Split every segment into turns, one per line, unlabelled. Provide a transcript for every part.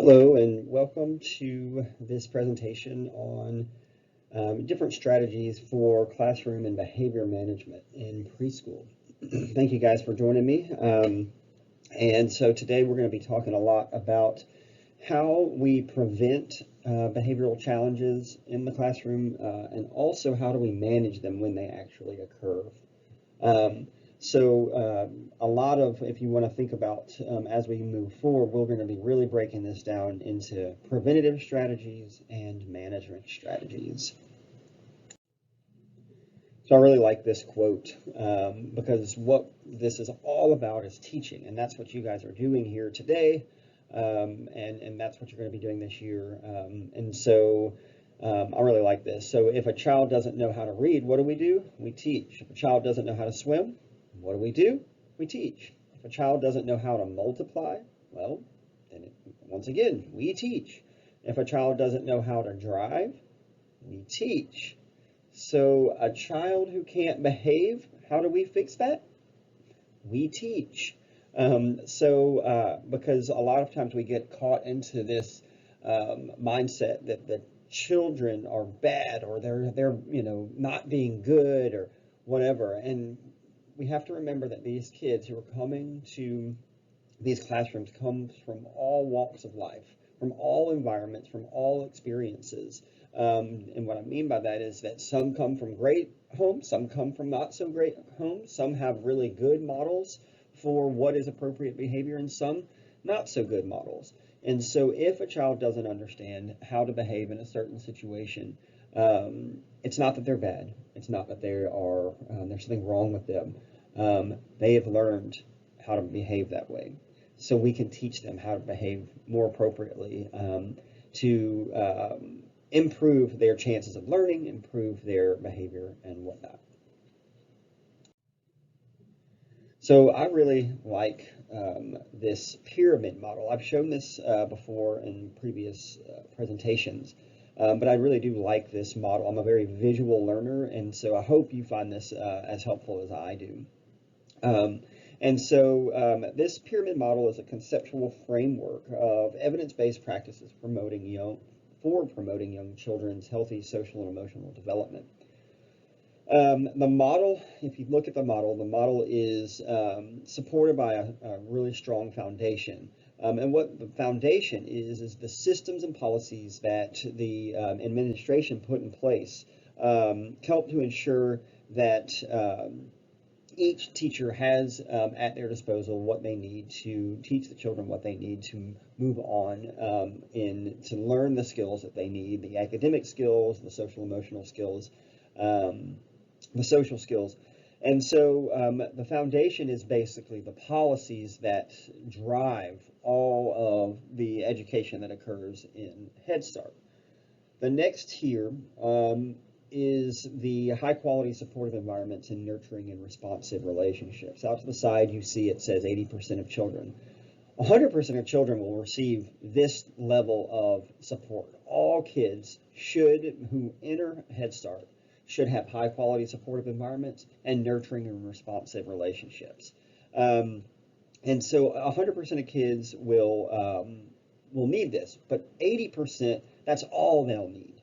Hello and welcome to this presentation on different strategies for classroom and behavior management in preschool. Thank you guys for joining me. And so today we're going to be talking a lot about how we prevent behavioral challenges in the classroom and also how do we manage them when they actually occur. Um, a lot of, if you want to think about as we move forward, we're going to be really breaking this down into preventative strategies and management strategies. So I really like this quote because what this is all about is teaching, and that's what you guys are doing here today, and that's what you're going to be doing this year. I really like this. So if a child doesn't know how to read, what do? We teach. If a child doesn't know how to swim, what do? We teach. If a child doesn't know how to multiply, well, once again, we teach. If a child doesn't know how to drive, we teach. So a child who can't behave, how do we fix that? We teach. Because a lot of times we get caught into this mindset that the children are bad or they're not being good or whatever, and we have to remember that these kids who are coming to these classrooms come from all walks of life, from all environments, from all experiences. And what I mean by that is that some come from great homes, some come from not so great homes, some have really good models for what is appropriate behavior, and some not so good models. And so if a child doesn't understand how to behave in a certain situation, it's not that they're bad. It's not that there's something wrong with them. They have learned how to behave that way. So we can teach them how to behave more appropriately to improve their chances of learning, improve their behavior, and whatnot. So I really like this pyramid model. I've shown this before in previous presentations, but I really do like this model. I'm a very visual learner, and so I hope you find this as helpful as I do. This pyramid model is a conceptual framework of evidence-based practices promoting young children's healthy social and emotional development. The model, if you look at the model is supported by a really strong foundation. And what the foundation is the systems and policies that the administration put in place help to ensure that each teacher has at their disposal what they need to teach the children what they need to move on to learn the skills that they need, the academic skills, the social emotional skills, the social skills. And so the foundation is basically the policies that drive all of the education that occurs in Head Start. The next tier is the high quality supportive environments and nurturing and responsive relationships. Out to the side, you see it says 80% of children. 100% of children will receive this level of support. All kids who enter Head Start should have high quality supportive environments and nurturing and responsive relationships. And so 100% of kids will need this, but 80%, that's all they'll need.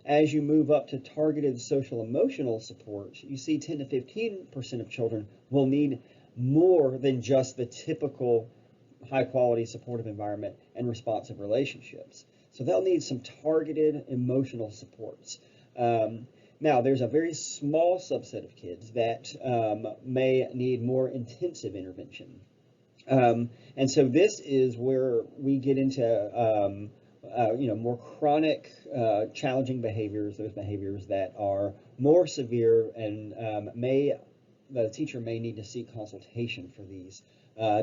As you move up to targeted social emotional support, you see 10 to 15% of children will need more than just the typical high quality supportive environment and responsive relationships. So they'll need some targeted emotional supports. Now, there's a very small subset of kids that may need more intensive intervention. And so this is where we get into more chronic, challenging behaviors, those behaviors that are more severe and the teacher may need to seek consultation for these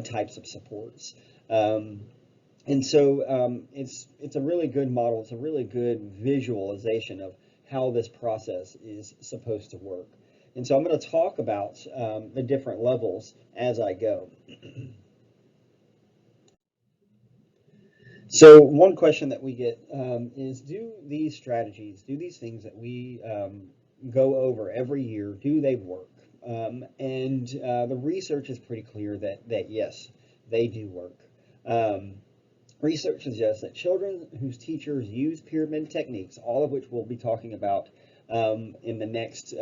types of supports. It's a really good model. It's a really good visualization of how this process is supposed to work. And so I'm going to talk about the different levels as I go. So one question that we get is, do these strategies, do these things that we go over every year, do they work? The research is pretty clear that yes, they do work. research suggests that children whose teachers use pyramid techniques, all of which we'll be talking about in the next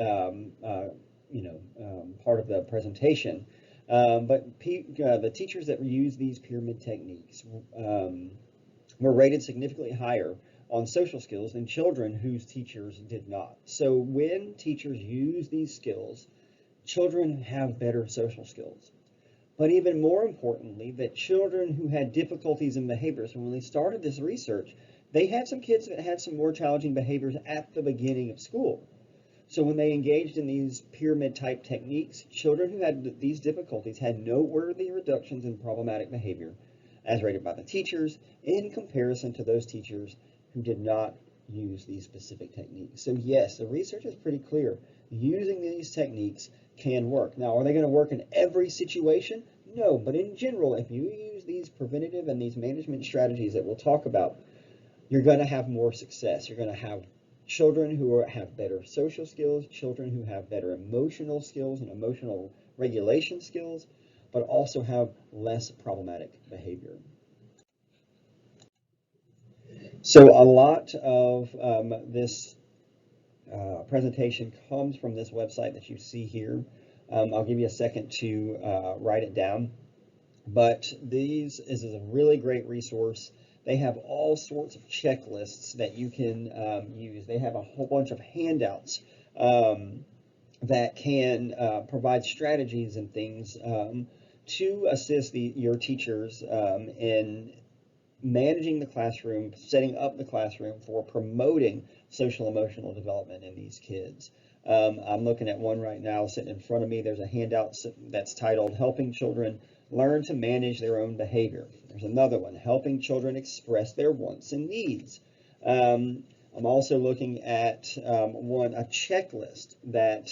part of the presentation, the teachers that use these pyramid techniques were rated significantly higher on social skills than children whose teachers did not. So when teachers use these skills, children have better social skills. But even more importantly, that children who had difficulties in behaviors, when they started this research, they had some kids that had some more challenging behaviors at the beginning of school. So when they engaged in these pyramid type techniques, children who had these difficulties had noteworthy reductions in problematic behavior as rated by the teachers in comparison to those teachers who did not use these specific techniques. So yes, the research is pretty clear. Using these techniques can work. Now, are they going to work in every situation? No, but in general, if you use these preventative and these management strategies that we'll talk about, you're going to have more success. You're going to have children who have better social skills, children who have better emotional skills and emotional regulation skills, but also have less problematic behavior. So a lot of this presentation comes from this website that you see here. I'll give you a second to write it down. But this is a really great resource. They have all sorts of checklists that you can use. They have a whole bunch of handouts that can provide strategies and things to assist your teachers in managing the classroom, setting up the classroom for promoting social emotional development in these kids. I'm looking at one right now sitting in front of me. There's a handout that's titled Helping Children Learn to Manage Their Own Behavior. There's another one, Helping Children Express Their Wants and Needs. I'm also looking at a checklist that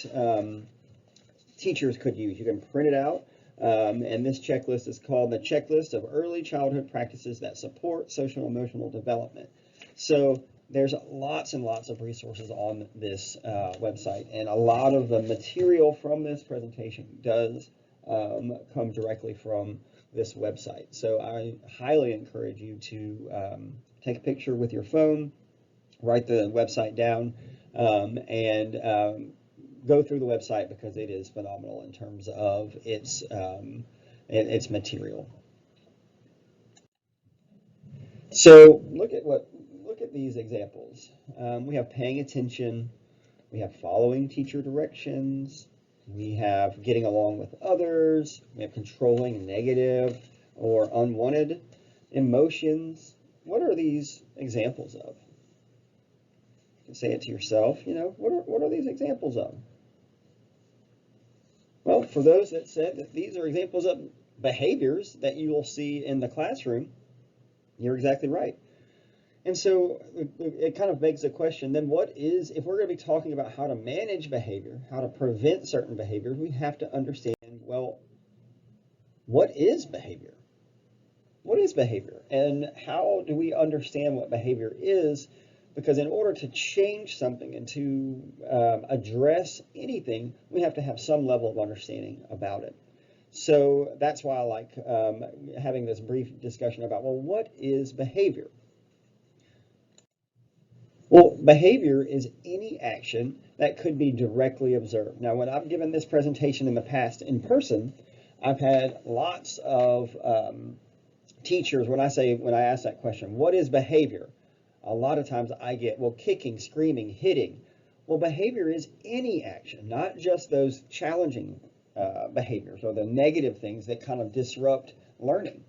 teachers could use. You can print it out. And this checklist is called the Checklist of Early Childhood Practices that Support Social Emotional Development. So there's lots and lots of resources on this website, and a lot of the material from this presentation does come directly from this website. So I highly encourage you to take a picture with your phone, write the website down, and go through the website because it is phenomenal in terms of its material. So look at these examples. We have paying attention, we have following teacher directions, we have getting along with others, we have controlling negative or unwanted emotions. What are these examples of? You can say it to yourself, what are these examples of? Well, for those that said that these are examples of behaviors that you will see in the classroom, you're exactly right. And so it kind of begs the question, then if we're going to be talking about how to manage behavior, how to prevent certain behaviors, we have to understand, well, what is behavior? What is behavior? And how do we understand what behavior is? Because in order to change something and to address anything, we have to have some level of understanding about it. So that's why I like having this brief discussion about, well, what is behavior? Well, behavior is any action that could be directly observed. Now, when I've given this presentation in the past in person, I've had lots of teachers, when I ask that question, what is behavior? A lot of times I get, well, kicking, screaming, hitting. Well, behavior is any action, not just those challenging behaviors or the negative things that kind of disrupt learning.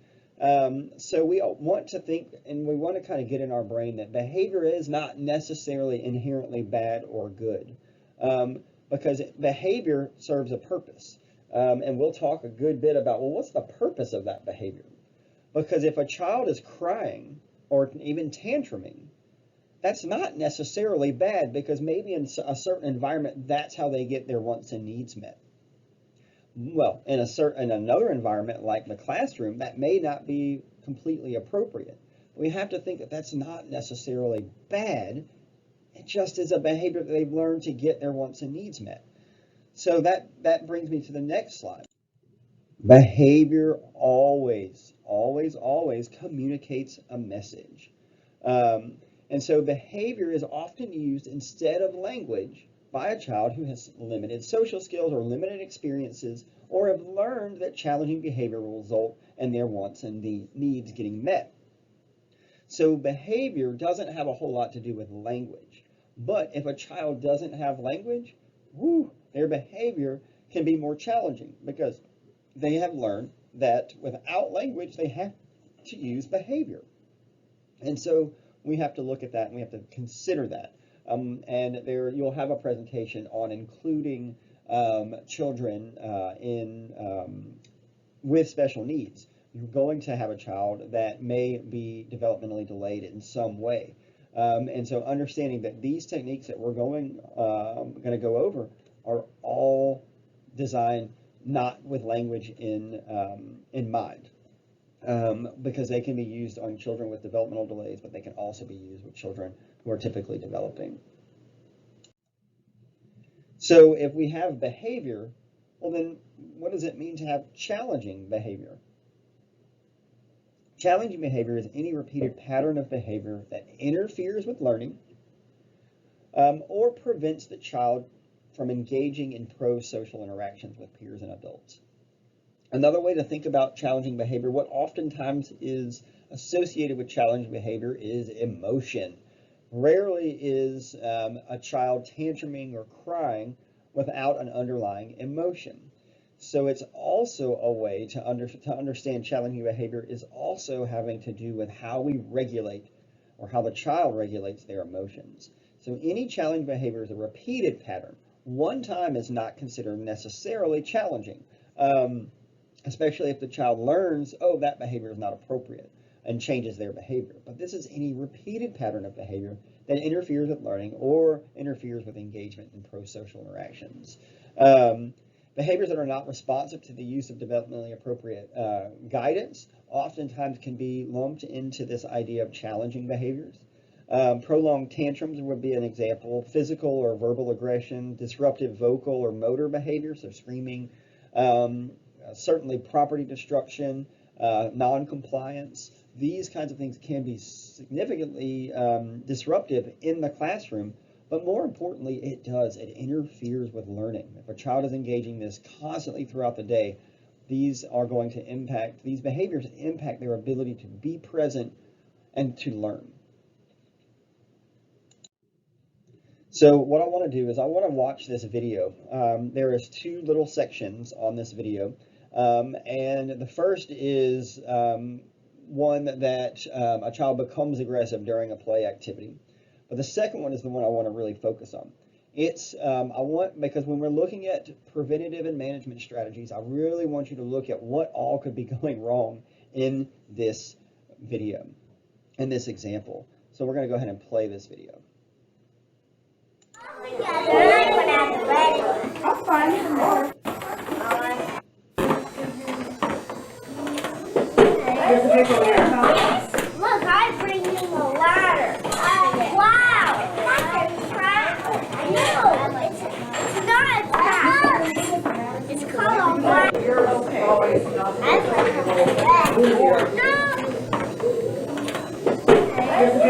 So we want to think, and we want to kind of get in our brain that behavior is not necessarily inherently bad or good, because behavior serves a purpose. And we'll talk a good bit about, well, what's the purpose of that behavior? Because if a child is crying or even tantruming, that's not necessarily bad, because maybe in a certain environment, that's how they get their wants and needs met. Well, in another environment like the classroom, that may not be completely appropriate. We have to think that that's not necessarily bad. It just is a behavior that they've learned to get their wants and needs met. So that brings me to the next slide. Behavior always communicates a message. Um, and so behavior is often used instead of language by a child who has limited social skills or limited experiences or have learned that challenging behavior will result in their wants and needs getting met. So behavior doesn't have a whole lot to do with language. But if a child doesn't have language, their behavior can be more challenging because they have learned that without language, they have to use behavior. And so we have to look at that and we have to consider that. And there you'll have a presentation on including children with special needs. You're going to have a child that may be developmentally delayed in some way. And so understanding that these techniques that we're going to go over are all designed not with language in mind. Because they can be used on children with developmental delays, but they can also be used with children who are typically developing. So if we have behavior, well then what does it mean to have challenging behavior? Challenging behavior is any repeated pattern of behavior that interferes with learning or prevents the child from engaging in pro-social interactions with peers and adults. Another way to think about challenging behavior, what oftentimes is associated with challenging behavior is emotion. Rarely is a child tantruming or crying without an underlying emotion. So it's also a way to understand challenging behavior is also having to do with how we regulate or how the child regulates their emotions. So any challenging behavior is a repeated pattern. One time is not considered necessarily challenging. Especially if the child learns, oh, that behavior is not appropriate and changes their behavior. But this is any repeated pattern of behavior that interferes with learning or interferes with engagement in pro-social interactions. Behaviors that are not responsive to the use of developmentally appropriate guidance oftentimes can be lumped into this idea of challenging behaviors. Prolonged tantrums would be an example. Physical or verbal aggression, disruptive vocal or motor behavior, so screaming, certainly property destruction, non-compliance. These kinds of things can be significantly disruptive in the classroom, but more importantly, it interferes with learning. If a child is engaging this constantly throughout the day, these behaviors impact their ability to be present and to learn. So what I want to do is I want to watch this video. There is two little sections on this video. And the first is one that a child becomes aggressive during a play activity. But the second one is the one I want to really focus on. Because when we're looking at preventative and management strategies, I really want you to look at what all could be going wrong in this video, in this example. So we're going to go ahead and play this video.
Look, I bring you a ladder. Wow, that's a trap. No, it's not a trap. It's called a ladder. You're okay. No, they are not hats.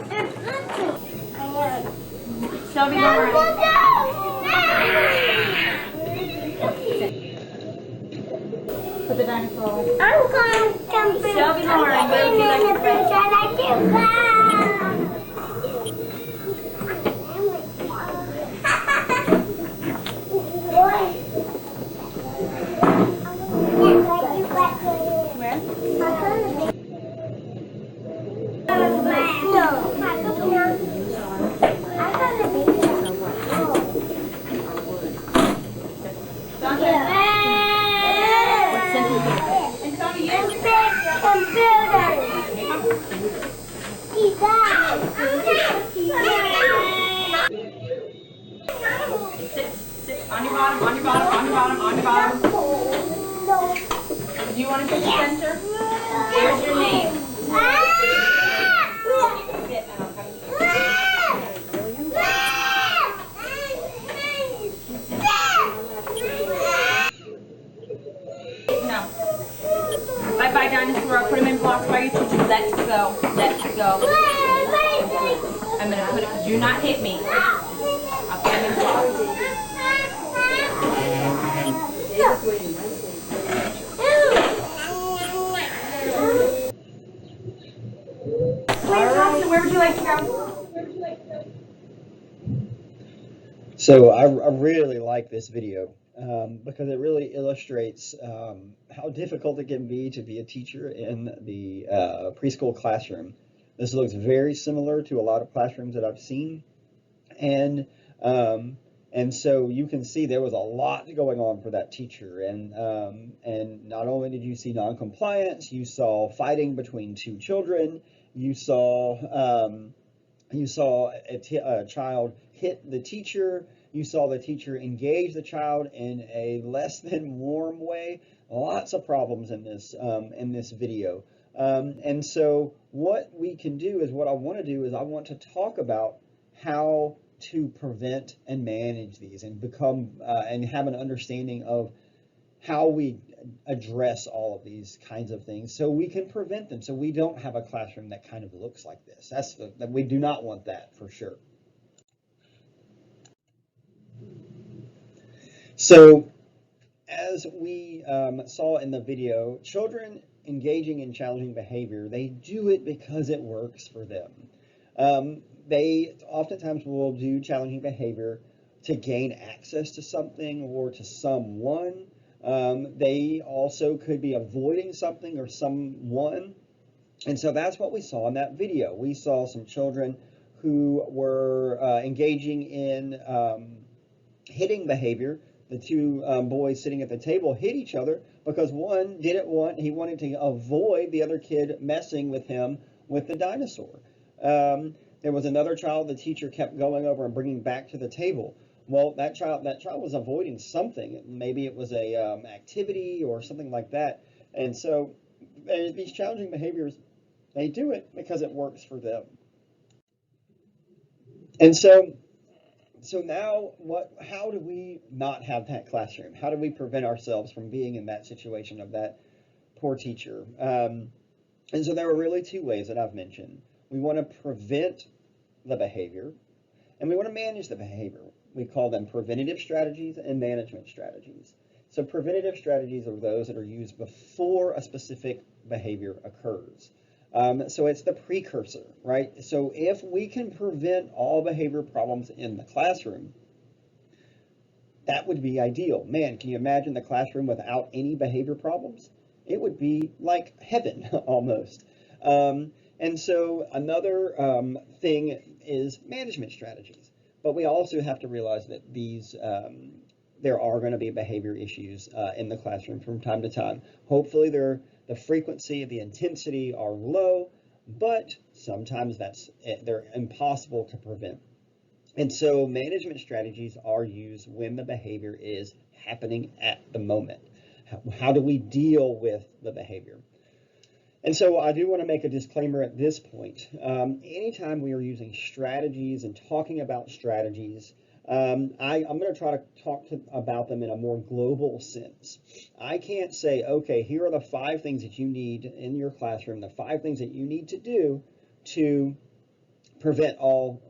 They're Bluetooth.
Shelby, go Put the dinosaur.
I'm going to come through.
Shelby, Lauren, what would you like to press?
I like to
On your bottom, on your bottom, on your bottom, on your bottom. Do you want to pick the center? There's your name. Sit and I'll come to you. diamond blocks while you're teaching. Let's go. Let's go. I'm going to put it, do not hit me. I'll diamond blocks. Where would you like to go?
So I really like this video because it really illustrates how difficult it can be a teacher in the preschool classroom. This looks very similar to a lot of classrooms that I've seen, and so you can see there was a lot going on for that teacher, and not only did you see non-compliance, you saw fighting between two children, you saw a child hit the teacher. You saw the teacher engage the child in a less than warm way. Lots of problems in this video. And so what we can do is, what I want to do is, I want to talk about how to prevent and manage these, and become and have an understanding of how we address all of these kinds of things so we can prevent them, so we don't have a classroom that kind of looks like this. We do not want that, for sure. So as we saw in the video, children engaging in challenging behavior, they do it because it works for them. They oftentimes will do challenging behavior to gain access to something or to someone. They also could be avoiding something or someone. And so that's what we saw in that video. We saw some children who were engaging in hitting behavior. The two boys sitting at the table hit each other because one he wanted to avoid the other kid messing with him with the dinosaur. There was another child the teacher kept going over and bringing back to the table. Well, that child was avoiding something. Maybe it was a activity or something like that. And so these challenging behaviors, they do it because it works for them. And so now how do we not have that classroom? How do we prevent ourselves from being in that situation of that poor teacher? And so there are really two ways that I've mentioned. We want to prevent the behavior, and we want to manage the behavior. We call them preventative strategies and management strategies. So preventative strategies are those that are used before a specific behavior occurs. So it's the precursor, right? So if we can prevent all behavior problems in the classroom, that would be ideal. Man, can you imagine the classroom without any behavior problems? It would be like heaven almost. And so another thing is management strategies. But we also have to realize that these there are going to be behavior issues in the classroom from time to time. Hopefully the frequency, the intensity are low, but sometimes they're impossible to prevent. And so management strategies are used when the behavior is happening at the moment. How do we deal with the behavior? And so I do want to make a disclaimer at this point. Anytime we are using strategies and talking about strategies, I'm going to try to talk about them in a more global sense. I can't say, okay, here are the 5 things that you need in your classroom, the 5 things that you need to do to prevent all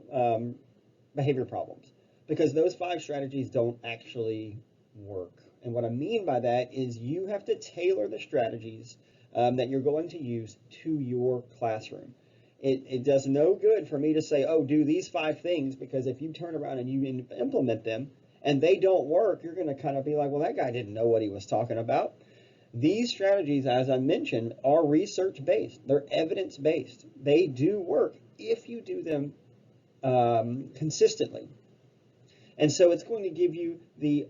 behavior problems, because those 5 strategies don't actually work. And what I mean by that is you have to tailor the strategies that you're going to use to your classroom. It does no good for me to say, oh, do these 5 things, because if you turn around and you implement them and they don't work, you're going to kind of be like, well, that guy didn't know what he was talking about. These strategies, as I mentioned, are research-based. They're evidence-based. They do work if you do them consistently. And so it's going to give you the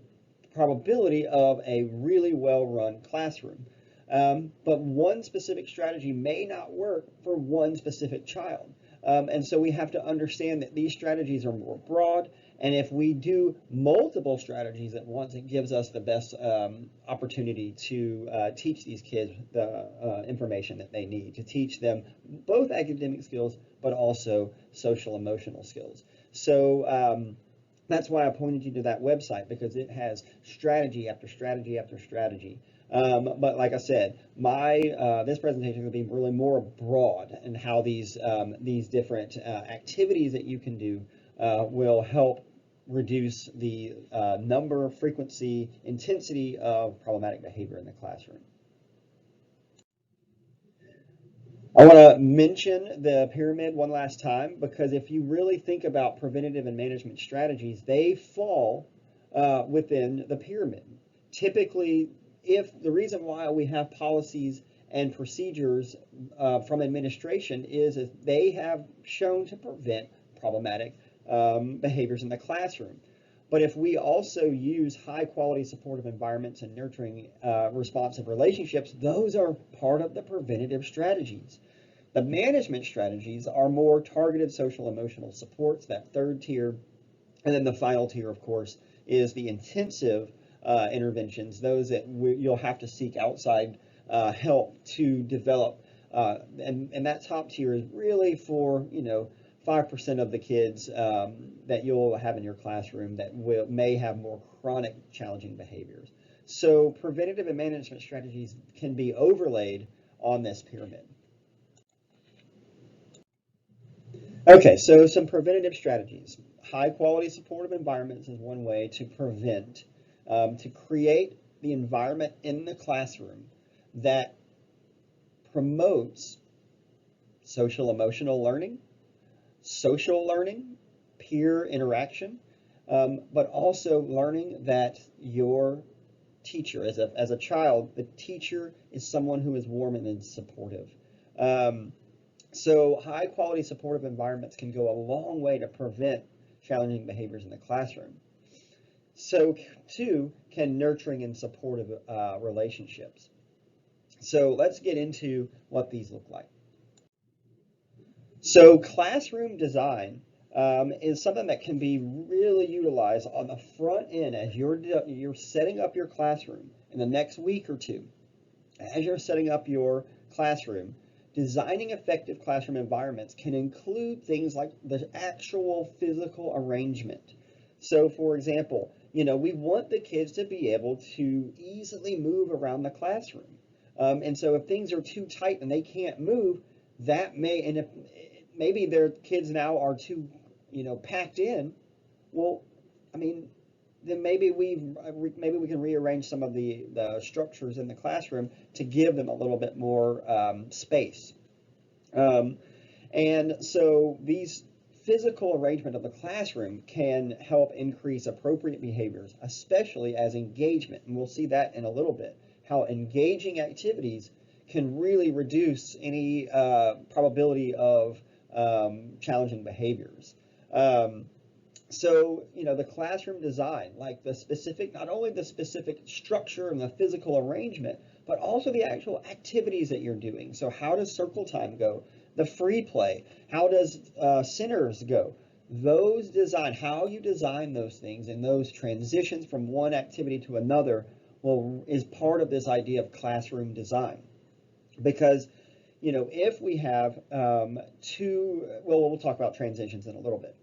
probability of a really well-run classroom. But one specific strategy may not work for one specific child. And so we have to understand that these strategies are more broad, and if we do multiple strategies at once, it gives us the best opportunity to teach these kids the information that they need, to teach them both academic skills, but also social emotional skills. So that's why I pointed you to that website, because it has strategy after strategy after strategy But like I said, this presentation is going to be really more broad in how these different activities that you can do will help reduce the number, frequency, intensity of problematic behavior in the classroom. I want to mention the pyramid one last time, because if you really think about preventative and management strategies, they fall within the pyramid. Typically, if the reason why we have policies and procedures from administration is that they have shown to prevent problematic behaviors in the classroom. But if we also use high quality supportive environments and nurturing responsive relationships, those are part of the preventative strategies. The management strategies are more targeted social emotional supports, that third tier. And then the final tier, of course, is the intensive interventions, those that you'll have to seek outside help to develop. And that top tier is really for, 5% of the kids that you'll have in your classroom that may have more chronic challenging behaviors. So preventative and management strategies can be overlaid on this pyramid. Okay, so some preventative strategies. High quality supportive environments is one way to prevent, to create the environment in the classroom that promotes social emotional learning, social learning, peer interaction, but also learning that your teacher, as a child, the teacher is someone who is warm and supportive. So high quality supportive environments can go a long way to prevent challenging behaviors in the classroom. So too can nurturing and supportive relationships. So let's get into what these look like. So classroom design is something that can be really utilized on the front end as you're setting up your classroom in the next week or two. As you're setting up your classroom, designing effective classroom environments can include things like the actual physical arrangement. So for example, we want the kids to be able to easily move around the classroom. And so if things are too tight and they can't move, that may, and if maybe their kids now are too, packed in, well, I mean, then maybe we can rearrange some of the structures in the classroom to give them a little bit more space. And so these physical arrangement of the classroom can help increase appropriate behaviors, especially as engagement. And we'll see that in a little bit, how engaging activities can really reduce any probability of challenging behaviors. So, the classroom design, like not only the specific structure and the physical arrangement, but also the actual activities that you're doing. So how does circle time go? The free play, how does centers go? How you design those things and those transitions from one activity to another is part of this idea of classroom design. Because, if we have we'll talk about transitions in a little bit.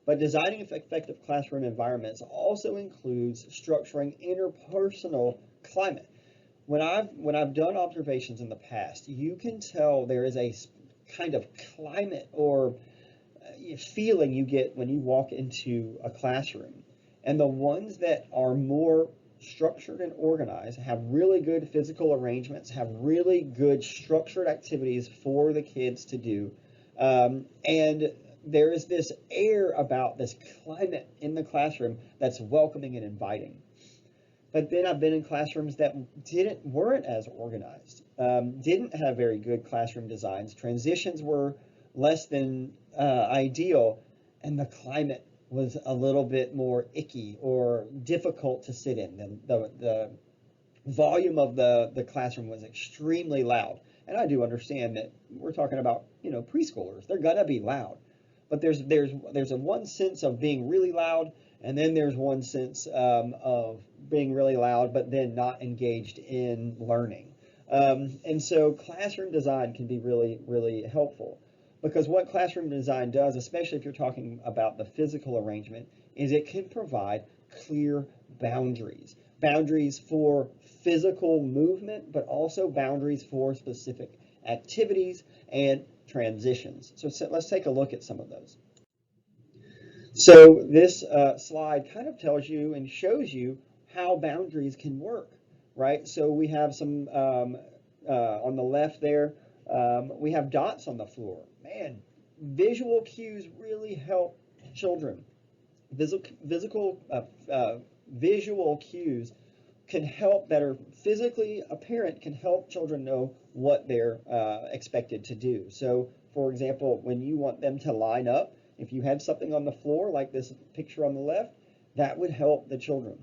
But designing effective classroom environments also includes structuring interpersonal climate. When I've done observations in the past, you can tell there is a kind of climate or feeling you get when you walk into a classroom. And the ones that are more structured and organized, have really good physical arrangements, have really good structured activities for the kids to do, and there is this air about this climate in the classroom that's welcoming and inviting. But then I've been in classrooms that weren't as organized, didn't have very good classroom designs. Transitions were less than ideal, and the climate was a little bit more icky or difficult to sit in. The volume of the classroom was extremely loud. And I do understand that we're talking about, preschoolers. They're gonna be loud. But there's a one sense of being really loud, and then there's one sense of being really loud, but then not engaged in learning. And so classroom design can be really, really helpful, because what classroom design does, especially if you're talking about the physical arrangement, is it can provide clear boundaries for physical movement, but also boundaries for specific activities and transitions. So let's take a look at some of those. So this slide kind of tells you and shows you how boundaries can work, right? So we have some, on the left there, we have dots on the floor. Man, visual cues really help children. Visual cues can help that are physically apparent, can help children know what they're expected to do. So, for example, when you want them to line up, if you have something on the floor like this picture on the left, that would help the children,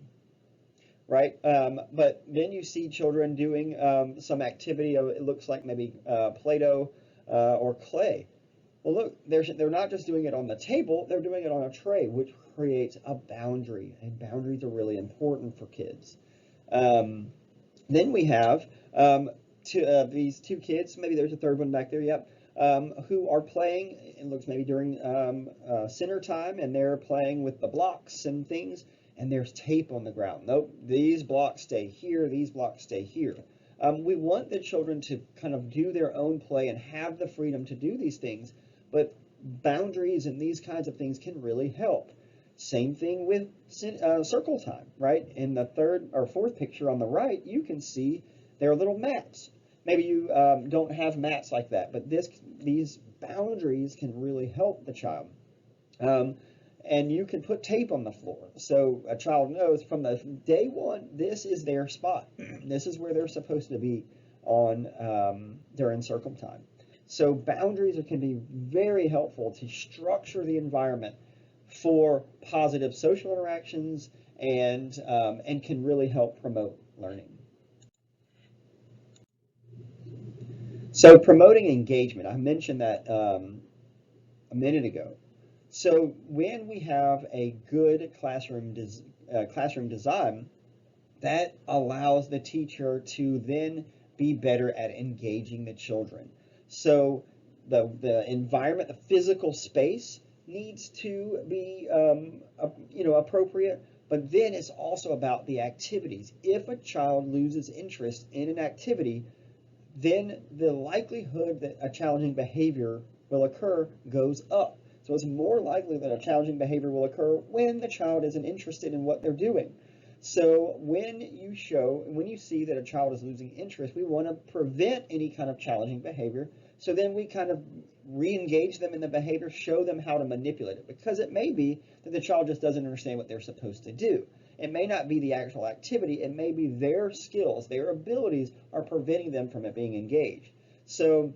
right? But then you see children doing some activity, it looks like maybe Play-Doh or clay. Well, look, they're not just doing it on the table, they're doing it on a tray, which creates a boundary, and boundaries are really important for kids. Then we have these two kids, maybe there's a third one back there, yep, who are playing, it looks maybe during center time, and they're playing with the blocks and things, and there's tape on the ground. Nope, these blocks stay here, these blocks stay here. We want the children to kind of do their own play and have the freedom to do these things, but boundaries and these kinds of things can really help. Same thing with circle time, right? In the third or fourth picture on the right, you can see there are little mats. Maybe you don't have mats like that, but these boundaries can really help the child. And you can put tape on the floor, so a child knows from the day one, this is their spot. This is where they're supposed to be on during circle time. So boundaries can be very helpful to structure the environment for positive social interactions and can really help promote learning. So promoting engagement, I mentioned that a minute ago. So when we have a good classroom design, that allows the teacher to then be better at engaging the children. So the environment, the physical space needs to be appropriate, but then it's also about the activities. If a child loses interest in an activity, then the likelihood that a challenging behavior will occur goes up. So it's more likely that a challenging behavior will occur when the child isn't interested in what they're doing. So when you see that a child is losing interest, we want to prevent any kind of challenging behavior. So then we kind of re-engage them in the behavior, show them how to manipulate it, because it may be that the child just doesn't understand what they're supposed to do. It may not be the actual activity, it may be their skills, their abilities are preventing them from it being engaged. So,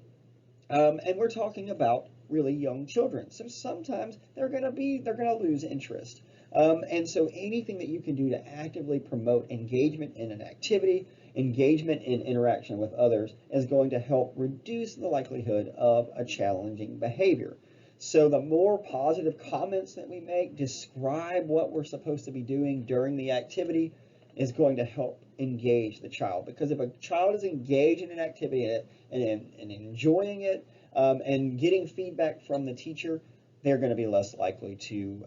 and we're talking about really young children. So sometimes they're going to lose interest. And so anything that you can do to actively promote engagement in an activity, engagement in interaction with others is going to help reduce the likelihood of a challenging behavior. So the more positive comments that we make, describe what we're supposed to be doing during the activity, is going to help engage the child. Because if a child is engaged in an activity and enjoying it, and getting feedback from the teacher, they're going to be less likely to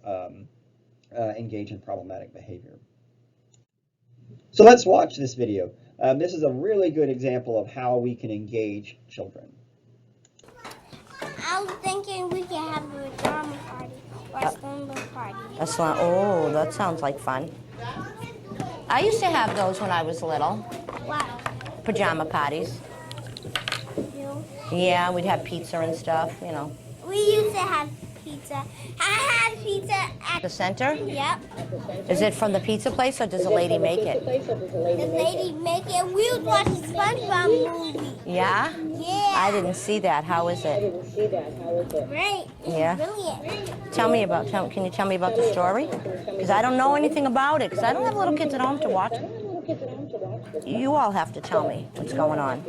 engage in problematic behavior. So let's watch this video. This is a really good example of how we can engage children.
I was thinking we could have a drama party or a slumber party.
Oh, that sounds like fun. I used to have those when I was little.
What?
Pajama parties.
You?
Yeah, we'd have pizza and stuff, you know.
We used to have pizza. I had pizza at
The center?
Yep.
Is it from the pizza place or does the lady make it?
The lady make it. We was watching SpongeBob movie.
Yeah?
Yeah.
I didn't see that. How is it?
Great. It's
Yeah.
brilliant.
Can you tell me about the story? Because I don't know anything about it, because I don't have little kids at home to watch. You all have to tell me what's going on.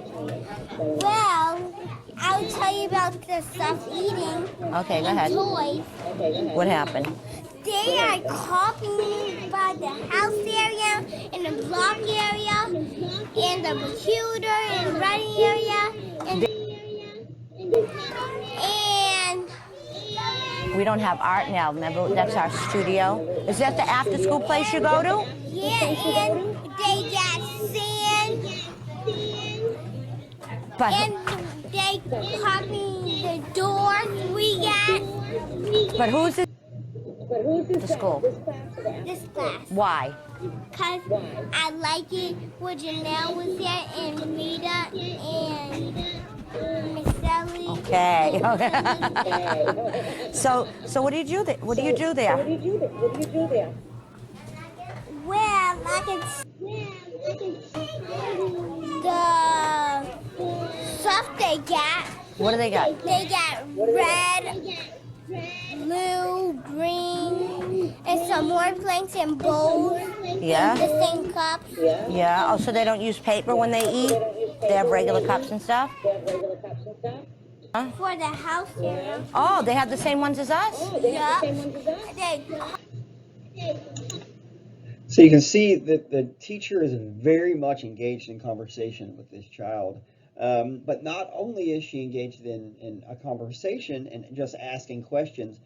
Well, I'll tell you about the stuff eating.
Okay, go
and
ahead.
Toys.
What happened?
They are copying by the house area, and the block area, and the computer and writing area, and
We don't have art now, remember? That's our studio. Is that the after-school place you go to?
yeah, and they got sand
But
and they caught me the doors we got.
but who's in the school?
This class.
Why?
Because I like it when Janelle was there and Rita and Miss Ellie.
Okay. So what do you do there? What do you do there?
Well, I can the stuff they got.
What do they got?
They got red, blue, green, and some more planks and bowls.
Yeah?
And the same cups.
Yeah. Oh, so they don't use paper when they eat? They have regular cups and stuff? Huh?
For the house here.
Oh, they have the same ones as us?
Yup.
So you can see that the teacher is very much engaged in conversation with this child. But not only is she engaged in a conversation and just asking questions,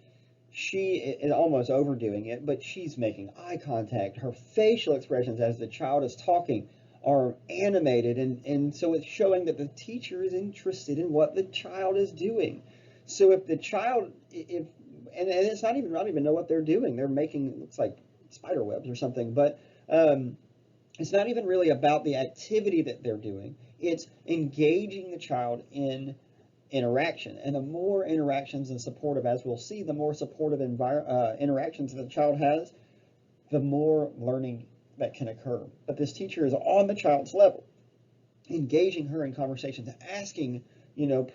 she is almost overdoing it, but she's making eye contact. Her facial expressions as the child is talking are animated, and so it's showing that the teacher is interested in what the child is doing. So if the child, and it's not even, I don't even know what they're doing. They're making, it looks like spider webs or something, but it's not even really about the activity that they're doing. It's engaging the child in interaction, and the more interactions and supportive, as we'll see, the more supportive interactions that the child has, the more learning that can occur. But this teacher is on the child's level, engaging her in conversations, asking,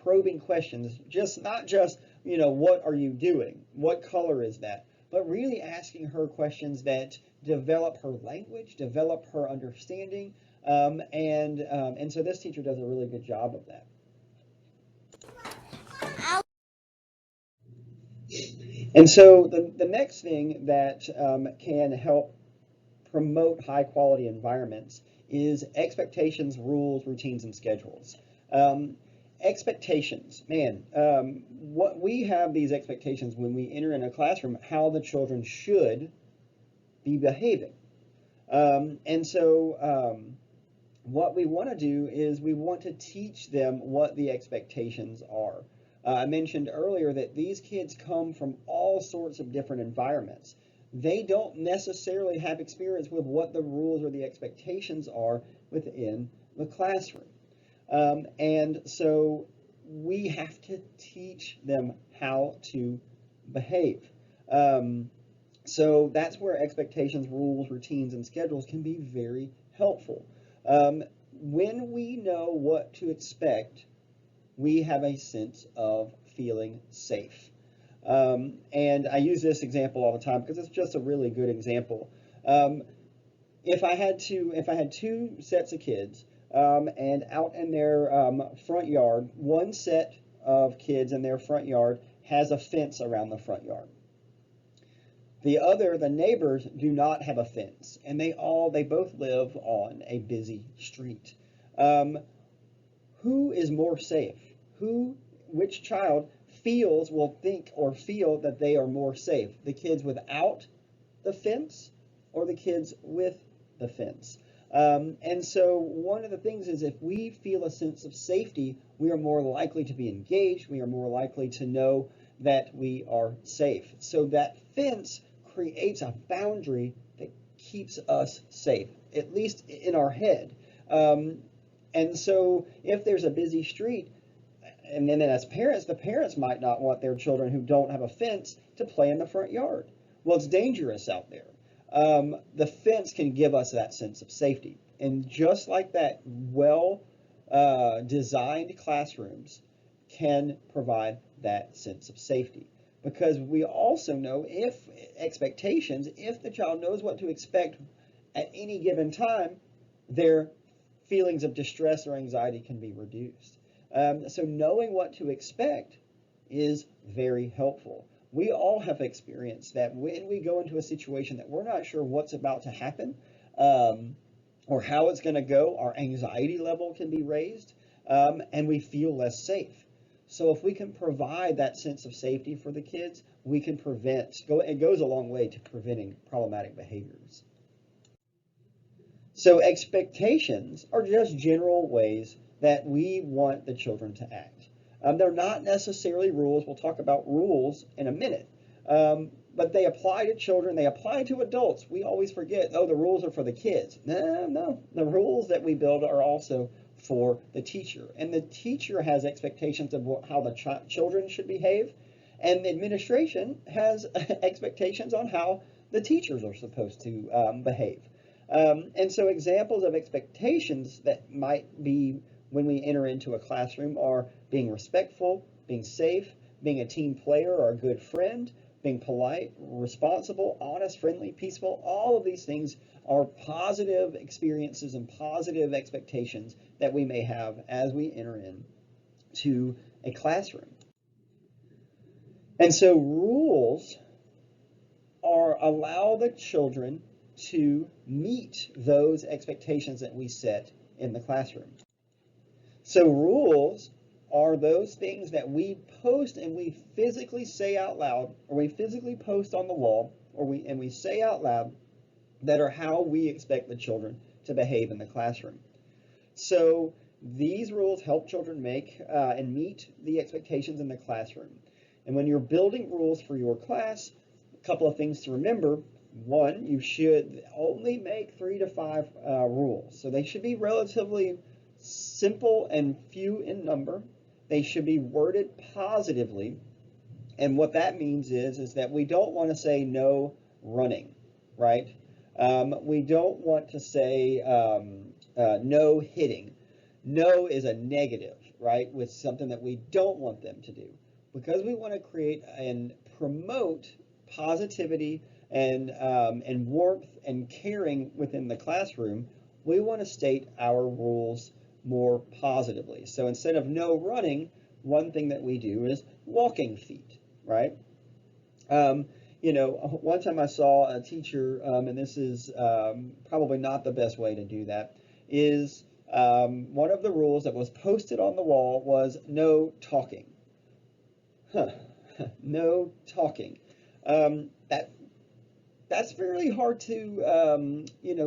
probing questions, not just, what are you doing? What color is that? But really asking her questions that develop her language, develop her understanding, and so this teacher does a really good job of that. And so the next thing that can help promote high quality environments is expectations, rules, routines, and schedules. Expectations, what we have these expectations when we enter in a classroom, how the children should be behaving. And so what we want to do is we want to teach them what the expectations are. I mentioned earlier that these kids come from all sorts of different environments. They don't necessarily have experience with what the rules or the expectations are within the classroom. And so we have to teach them how to behave. So that's where expectations, rules, routines, and schedules can be very helpful. When we know what to expect, we have a sense of feeling safe. And I use this example all the time because it's just a really good example. If I had two sets of kids, and out in their front yard, one set of kids in their front yard has a fence around the front yard. The neighbors do not have a fence, and they both live on a busy street. Who is more safe? Which child will think or feel that they are more safe? The kids without the fence or the kids with the fence? And so one of the things is, if we feel a sense of safety, we are more likely to be engaged. We are more likely to know that we are safe. So that fence creates a boundary that keeps us safe, at least in our head. And so if there's a busy street, and then as parents, the parents might not want their children who don't have a fence to play in the front yard. Well, it's dangerous out there. The fence can give us that sense of safety. And just like that, designed classrooms can provide that sense of safety. Because we also know if the child knows what to expect at any given time, their feelings of distress or anxiety can be reduced. So knowing what to expect is very helpful. We all have experienced that when we go into a situation that we're not sure what's about to happen or how it's going to go, our anxiety level can be raised and we feel less safe. So if we can provide that sense of safety for the kids, we can it goes a long way to preventing problematic behaviors. So expectations are just general ways that we want the children to act. They're not necessarily rules. We'll talk about rules in a minute. But they apply to children, they apply to adults. We always forget, oh, the rules are for the kids. No. The rules that we build are also for the teacher. And the teacher has expectations of how the children should behave. And the administration has expectations on how the teachers are supposed to behave. And so examples of expectations that might be when we enter into a classroom are being respectful, being safe, being a team player or a good friend, being polite, responsible, honest, friendly, peaceful. All of these things are positive experiences and positive expectations that we may have as we enter into a classroom. And so rules allow the children to meet those expectations that we set in the classroom. So rules are those things that we post and we physically say out loud, or we physically post on the wall, or we say out loud, that are how we expect the children to behave in the classroom. So these rules help children make and meet the expectations in the classroom. And when you're building rules for your class, a couple of things to remember. One, you should only make 3 to 5 rules. So they should be relatively simple and few in number. They should be worded positively. And what that means is that we don't want to say no running, right? We don't want to say no hitting. No is a negative, right? With something that we don't want them to do. Because we want to create and promote positivity and warmth and caring within the classroom, we want to state our rules more positively. So instead of no running, one thing that we do is walking feet, right? One time I saw a teacher, and this is probably not the best way to do that, is one of the rules that was posted on the wall was no talking. No talking. That's fairly hard to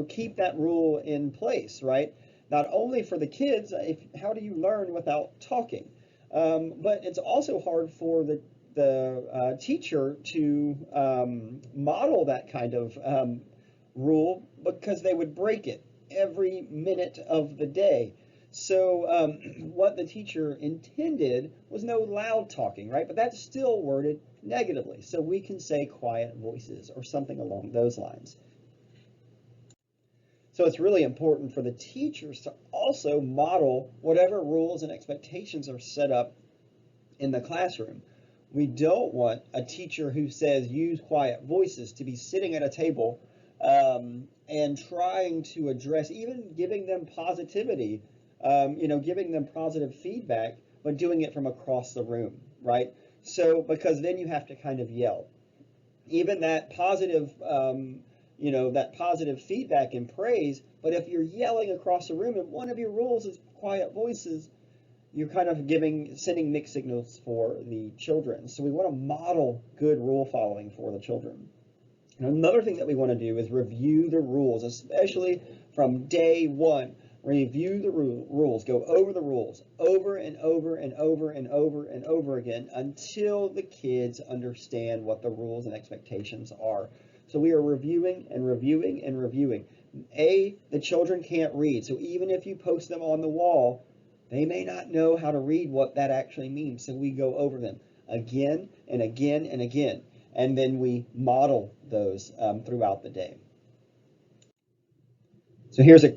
keep that rule in place, right? Not only for the kids, how do you learn without talking? But it's also hard for the teacher to model that kind of rule, because they would break it every minute of the day. So what the teacher intended was no loud talking, right? But that's still worded negatively. So we can say quiet voices or something along those lines. So it's really important for the teachers to also model whatever rules and expectations are set up in the classroom. We don't want a teacher who says use quiet voices to be sitting at a table and trying to address, even giving them positivity, giving them positive feedback, but doing it from across the room, right? So, because then you have to kind of yell. Even that positive, that positive feedback and praise, but if you're yelling across the room and one of your rules is quiet voices, you're kind of sending mixed signals for the children. So we want to model good rule following for the children. And another thing that we want to do is review the rules, especially from day one. Review the rules, go over the rules over and over and over and over and over again until the kids understand what the rules and expectations are. So we are reviewing and reviewing and reviewing. The children can't read, so even if you post them on the wall, they may not know how to read what that actually means. So we go over them again and again and again, and then we model those throughout the day. So here's an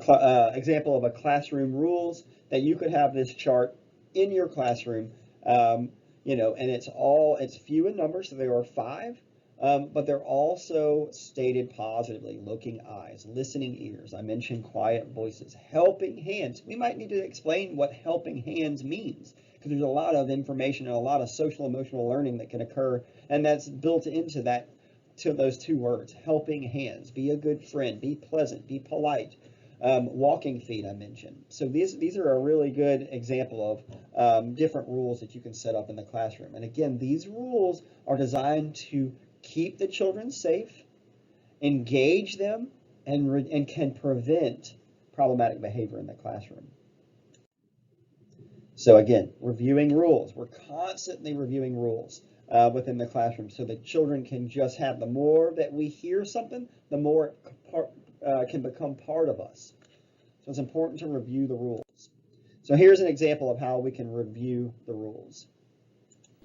example of a classroom rules that you could have this chart in your classroom, and it's few in number, so there are 5, but they're also stated positively: looking eyes, listening ears. I mentioned quiet voices, helping hands. We might need to explain what helping hands means, because there's a lot of information and a lot of social emotional learning that can occur, and that's built into that. To those 2 words, helping hands. Be a good friend, be pleasant, be polite. Walking feet I mentioned. So these are a really good example of different rules that you can set up in the classroom. And again, these rules are designed to keep the children safe, engage them, and can prevent problematic behavior in the classroom. So again, reviewing rules. We're constantly reviewing rules within the classroom so that children can just have, the more that we hear something, the more it can become part of us. So it's important to review the rules. So here's an example of how we can review the rules.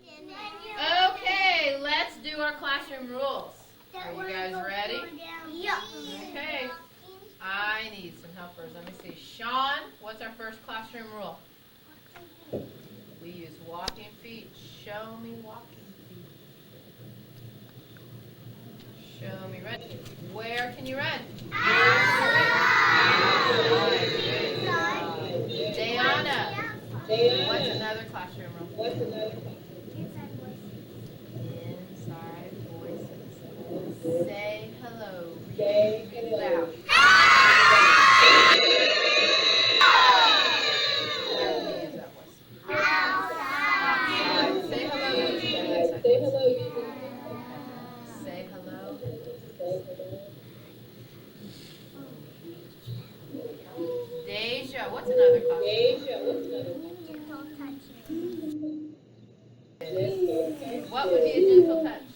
Okay, let's do our classroom rules. Are you guys ready?
Yeah.
Okay. I need some helpers. Let me see. Sean, what's our first classroom rule? We use walking feet. Show me walking feet. Show me run. Where can you run? Diana, what's another classroom rule? Inside voices. Say hello. Really loud. Where can we use that voice? Outside. Say hello using the inside voice. Say hello. Deja, what's another classroom? What would be a gentle touch?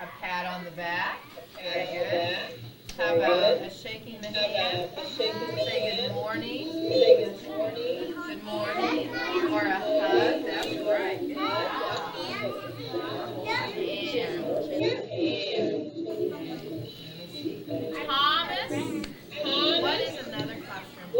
A pat on the back. Very good. How about a shaking the hand? Say good morning. Good morning. Or a hug. That's right. Good job. Thomas, what is another classroom?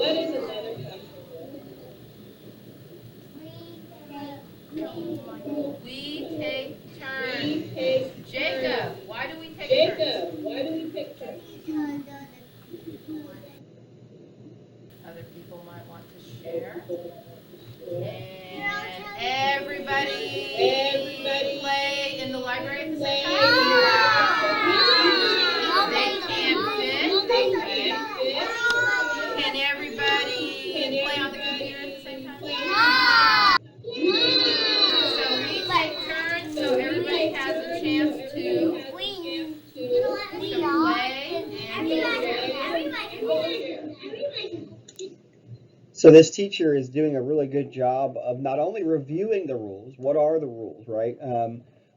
We take turns. Jacob, why do we take turns? Other people might want to share. And everybody play in the library at the same time? They can't fit. Can everybody play on the computer at the same time? So we take turns so everybody has a chance to play and share.
So this teacher is doing a really good job of not only reviewing the rules, what are the rules, right?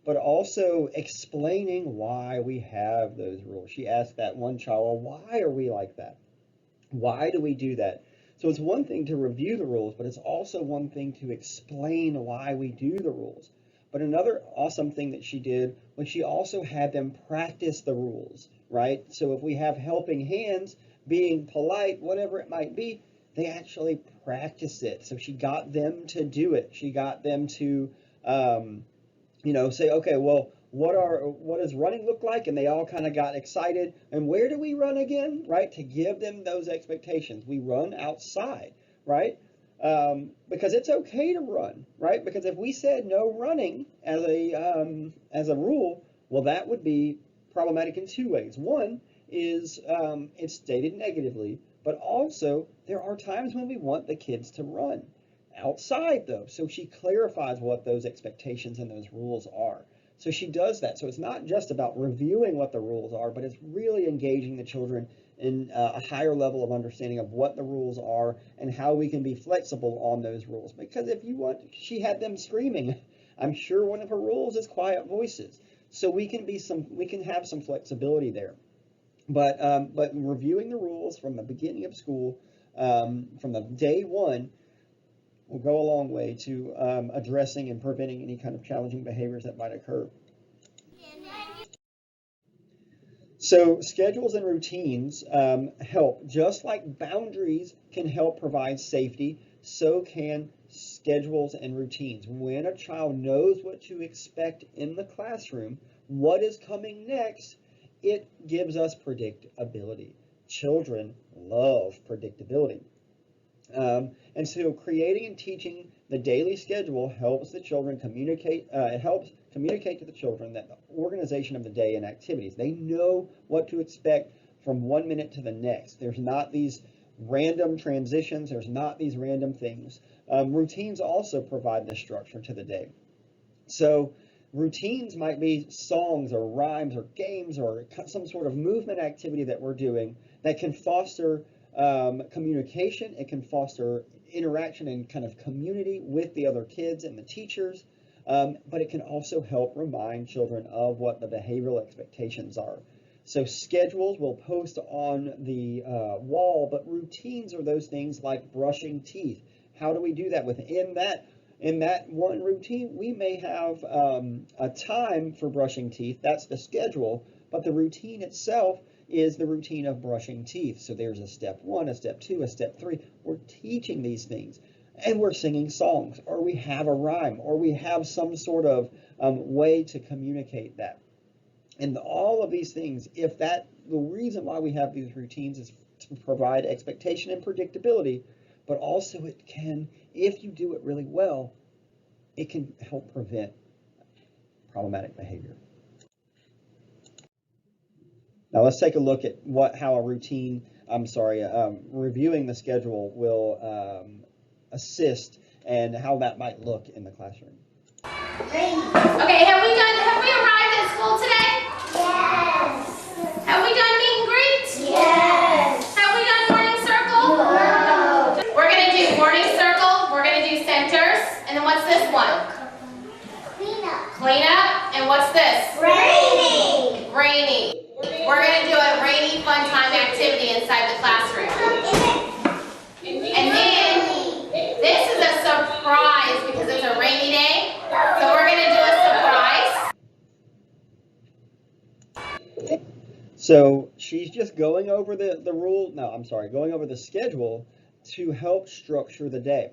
But also explaining why we have those rules. She asked that one child, well, why are we like that? Why do we do that? So it's one thing to review the rules, but it's also one thing to explain why we do the rules. But another awesome thing that she did was she also had them practice the rules, right? So if we have helping hands, being polite, whatever it might be, they actually practice it. So she got them to do it. She got them to, say, okay, well, what does running look like? And they all kind of got excited. And where do we run again, right? To give them those expectations. We run outside, right? Because it's okay to run, right? Because if we said no running as a rule, well, that would be problematic in two ways. One is it's stated negatively, but also there are times when we want the kids to run outside, though. So she clarifies what those expectations and those rules are. So she does that. So it's not just about reviewing what the rules are, but it's really engaging the children in a higher level of understanding of what the rules are and how we can be flexible on those rules. Because if you want, she had them screaming. I'm sure one of her rules is quiet voices. So we can have some flexibility there. But reviewing the rules from the beginning of school, from the day one, will go a long way to addressing and preventing any kind of challenging behaviors that might occur. So schedules and routines help. Just like boundaries can help provide safety, so can schedules and routines. When a child knows what to expect in the classroom, what is coming next, it gives us predictability. Children love predictability. And so creating and teaching the daily schedule helps the children communicate. It helps communicate to the children that the organization of the day and activities. They know what to expect from 1 minute to the next. There's not these random transitions. There's not these random things. Routines also provide the structure to the day. So routines might be songs or rhymes or games or some sort of movement activity that we're doing that can foster communication. It can foster interaction and kind of community with the other kids and the teachers. But it can also help remind children of what the behavioral expectations are. So schedules will post on the wall, but routines are those things like brushing teeth. How do we do that? In that one routine, we may have a time for brushing teeth. That's the schedule, but the routine itself is the routine of brushing teeth. So there's a step 1, a step 2, a step 3. We're teaching these things. And we're singing songs, or we have a rhyme, or we have some sort of way to communicate that. And all of these things, the reason why we have these routines is to provide expectation and predictability, but also it can, if you do it really well, it can help prevent problematic behavior. Now let's take a look at how a routine, reviewing the schedule will assist and how that might look in the classroom.
Okay, have we arrived at school today?
Yes.
Have we done meet and greet?
Yes.
Have we done morning circle?
No.
We're going to do morning circle, we're going to do centers, and then what's this one?
Clean up.
Clean up, and what's this?
Rainy.
Rainy. We're going to do a rainy fun time activity inside the classroom. And then, this is a surprise because it's a rainy day, so we're going to do a surprise.
So she's just going over going over the schedule to help structure the day.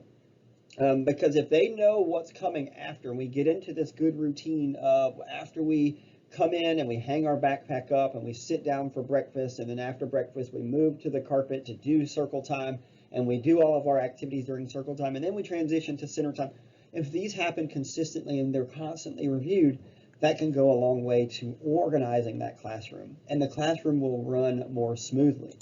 Because if they know what's coming after, and we get into this good routine of after we come in and we hang our backpack up and we sit down for breakfast, and then after breakfast we move to the carpet to do circle time, and we do all of our activities during circle time, and then we transition to center time. If these happen consistently and they're constantly reviewed, that can go a long way to organizing that classroom, and the classroom will run more smoothly.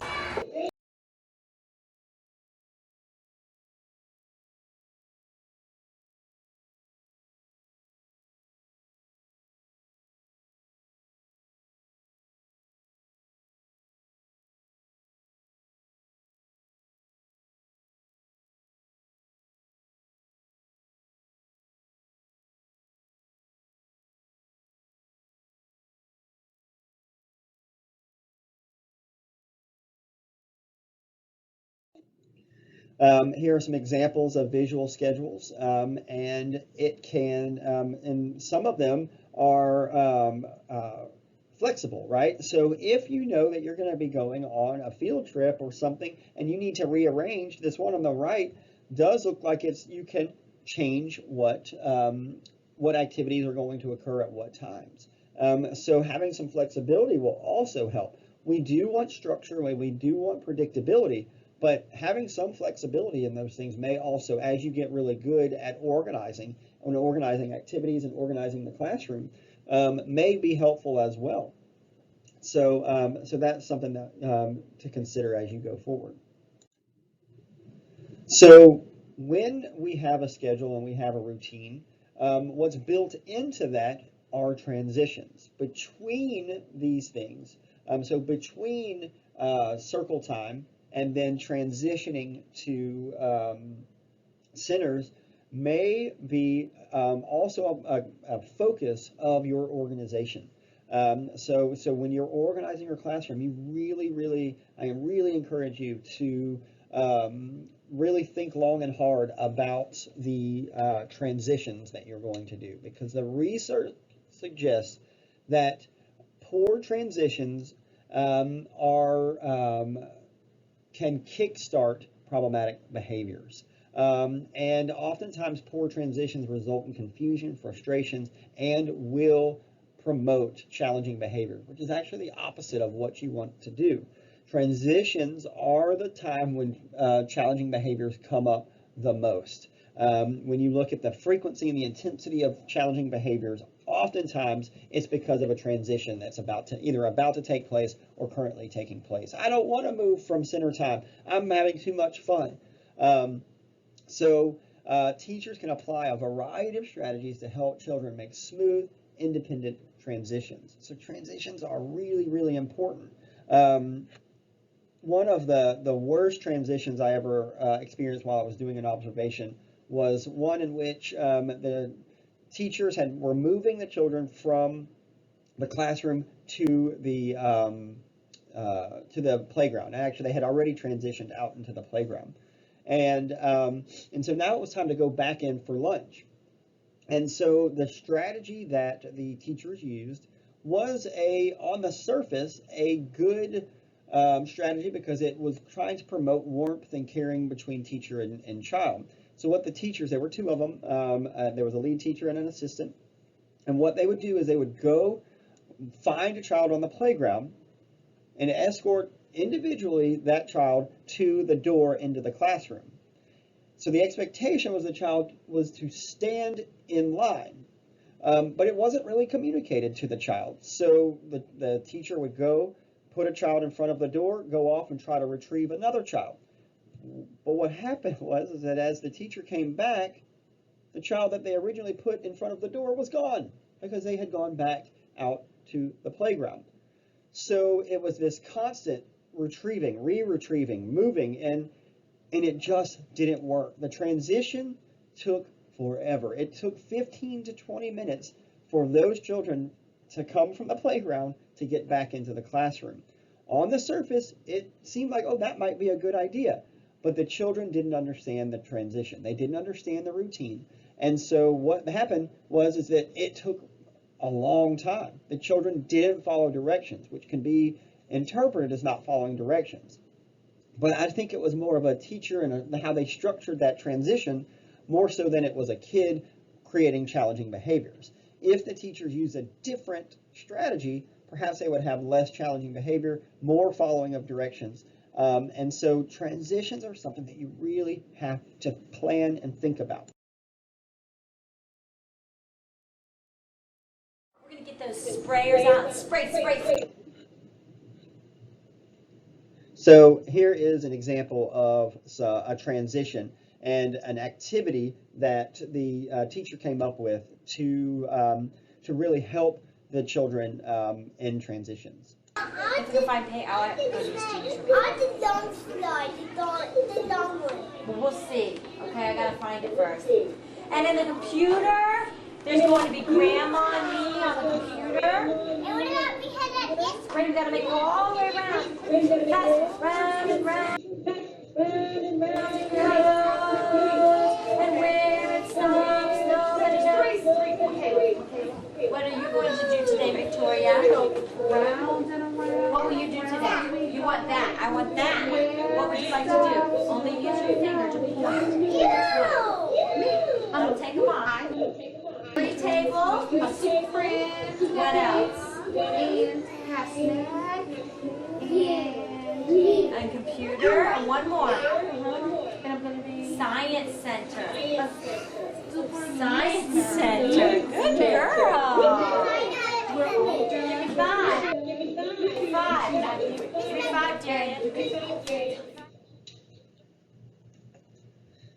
Here are some examples of visual schedules, and it can, and some of them are flexible, right? So if you know that you're going to be going on a field trip or something, and you need to rearrange, this one on the right does look like you can change what activities are going to occur at what times. So having some flexibility will also help. We do want structure, we do want predictability, but having some flexibility in those things may also, as you get really good at organizing activities and organizing the classroom, may be helpful as well. So, so that's something that to consider as you go forward. So when we have a schedule and we have a routine, what's built into that are transitions between these things. So between circle time and then transitioning to centers may be also a focus of your organization. So when you're organizing your classroom, I really encourage you to really think long and hard about the transitions that you're going to do, because the research suggests that poor transitions can kickstart problematic behaviors. And oftentimes poor transitions result in confusion, frustrations, and will promote challenging behavior, which is actually the opposite of what you want to do. Transitions are the time when challenging behaviors come up the most. When you look at the frequency and the intensity of challenging behaviors, oftentimes it's because of a transition that's either about to take place or currently taking place. I don't want to move from center time. I'm having too much fun. So teachers can apply a variety of strategies to help children make smooth, independent transitions. So transitions are really important. one of the worst transitions I ever experienced while I was doing an observation was one in which the teachers were moving the children from the classroom to the playground. And actually, they had already transitioned out into the playground, and so now it was time to go back in for lunch. And so the strategy that the teachers used was on the surface, a good strategy because it was trying to promote warmth and caring between teacher and child. So what the teachers, there were two of them, there was a lead teacher and an assistant, and what they would do is they would go find a child on the playground and escort individually that child to the door into the classroom. So the expectation was the child was to stand in line, but it wasn't really communicated to the child. So the teacher would go, put a child in front of the door, go off and try to retrieve another child. But what happened was that as the teacher came back, the child that they originally put in front of the door was gone because they had gone back out to the playground. So it was this constant retrieving, re-retrieving, moving, and it just didn't work. The transition took forever. It took 15 to 20 minutes for those children to come from the playground to get back into the classroom. On the surface, it seemed like, oh, that might be a good idea. But the children didn't understand the transition. They didn't understand the routine. And so what happened is that it took a long time. The children didn't follow directions, which can be interpreted as not following directions. But I think it was more of a teacher and how they structured that transition more so than it was a kid creating challenging behaviors. If the teachers used a different strategy, perhaps they would have less challenging behavior, more following of directions. And so transitions are something that you really have to plan and think about.
We're going to get those sprayers out and spray.
So here is an example of a transition and an activity that the teacher came up with to really help the children in transitions.
If I pay, I'll go to the students' room.
The long slide, the long one.
Well, we'll see. Okay, I gotta find it first. And in the computer, there's going to be Grandma and me on the computer.
And what about we had that this?
Right, we gotta make it go all the way around. Fast, round and round. And where it stops, nobody knows. Okay. What are you going to do today, Victoria? Round and around. What will you do today? You want that. I want that. What would you like to do? Only use your finger to point. I'm going to take them off. Free table. A soup fridge. What else? And a snack. And computer. And one more. And I'm going to be Science Center. Science Center. Good girl. Give me five. Give me five, Darian.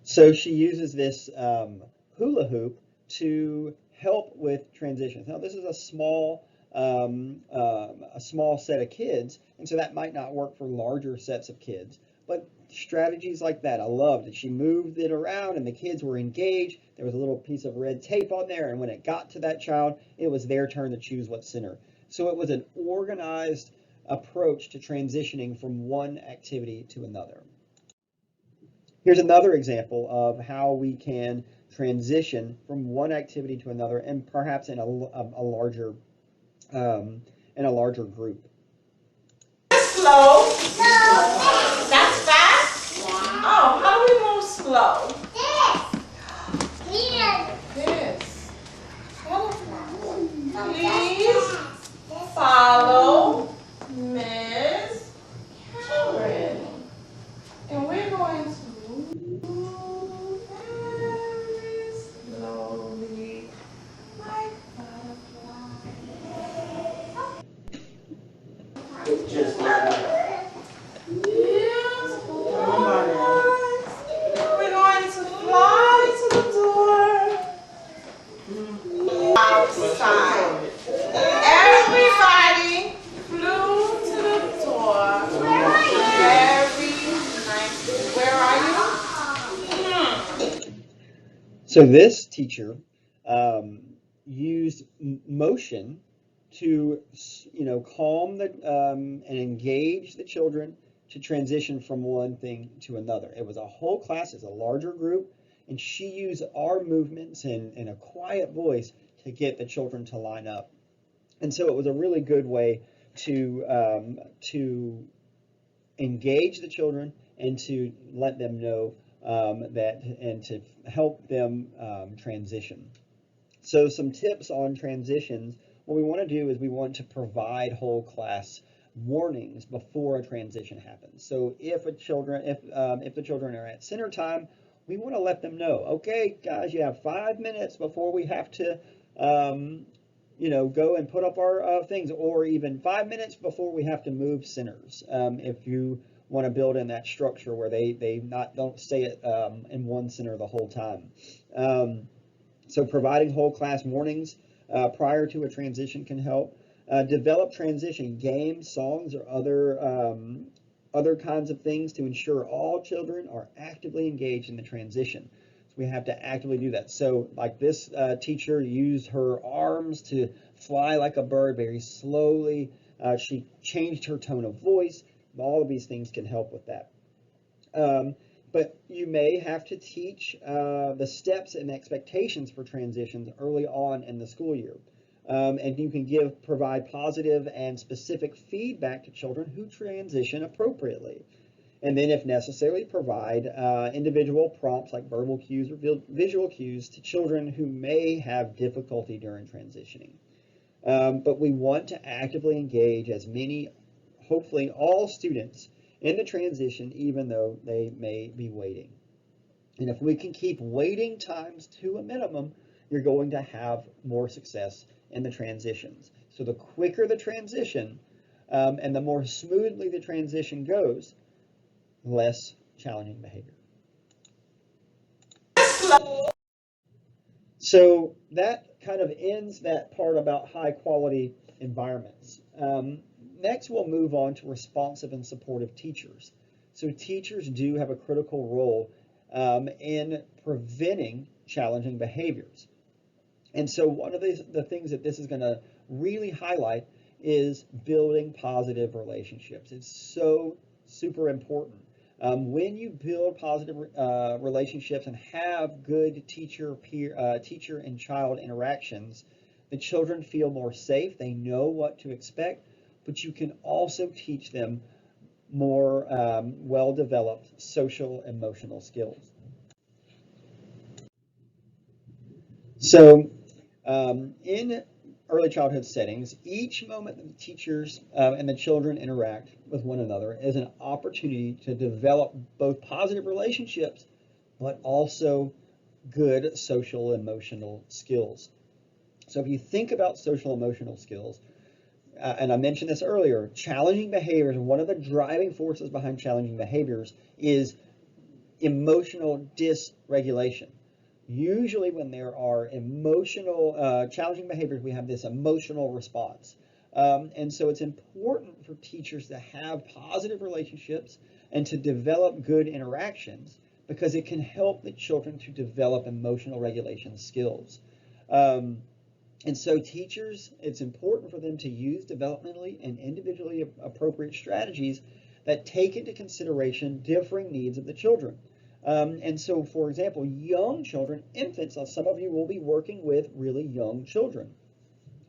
So she uses this hula hoop to help with transitions. Now this is a small set of kids, and so that might not work for larger sets of kids. But strategies like that, I loved it. She moved it around and the kids were engaged. There was a little piece of red tape on there, and when it got to that child, it was their turn to choose what center. So it was an organized approach to transitioning from one activity to another. Here's another example of how we can transition from one activity to another, and perhaps in a larger group.
Slow. That's fast? Oh, how do we move slow? This. Please follow Miss Karen. And we're going to move very slowly, like butterflies. Just like that. Yes, we're going to
So this teacher used motion to, calm and engage the children to transition from one thing to another. It was a whole class, it's a larger group, and she used our movements and a quiet voice to get the children to line up. And so it was a really good way to engage the children and to let them know that, and to help them transition. So some tips on transitions. What we want to do is we want to provide whole class warnings before a transition happens. So if the children are at center time, we want to let them know, okay, guys, you have 5 minutes before we have to go and put up our things, or even 5 minutes before we have to move centers. If you want to build in that structure where they don't stay in one center the whole time. So providing whole class warnings prior to a transition can help. Develop transition games, songs, or other kinds of things to ensure all children are actively engaged in the transition. So we have to actively do that. So like this teacher used her arms to fly like a bird very slowly. She changed her tone of voice. All of these things can help with that. But you may have to teach the steps and expectations for transitions early on in the school year. And you can provide positive and specific feedback to children who transition appropriately. And then if necessary, provide individual prompts like verbal cues or visual cues to children who may have difficulty during transitioning. But we want to actively engage as many, hopefully all students in the transition, even though they may be waiting. And if we can keep waiting times to a minimum, you're going to have more success in the transitions. So the quicker the transition and the more smoothly the transition goes, less challenging behavior. So that kind of ends that part about high quality environments. Next, we'll move on to responsive and supportive teachers. So teachers do have a critical role in preventing challenging behaviors. And so one of the things that this is going to really highlight is building positive relationships. It's so super important. When you build positive relationships and have good teacher and child interactions, the children feel more safe. They know what to expect, but you can also teach them more well-developed social emotional skills. So in early childhood settings, each moment that the teachers and the children interact with one another is an opportunity to develop both positive relationships, but also good social emotional skills. So if you think about social emotional skills, and I mentioned this earlier, challenging behaviors, one of the driving forces behind challenging behaviors is emotional dysregulation. Usually when there are emotional, challenging behaviors, we have this emotional response. And so it's important for teachers to have positive relationships and to develop good interactions, because it can help the children to develop emotional regulation skills. And so teachers, it's important for them to use developmentally and individually appropriate strategies that take into consideration differing needs of the children. And so, for example, young children, infants, some of you will be working with really young children.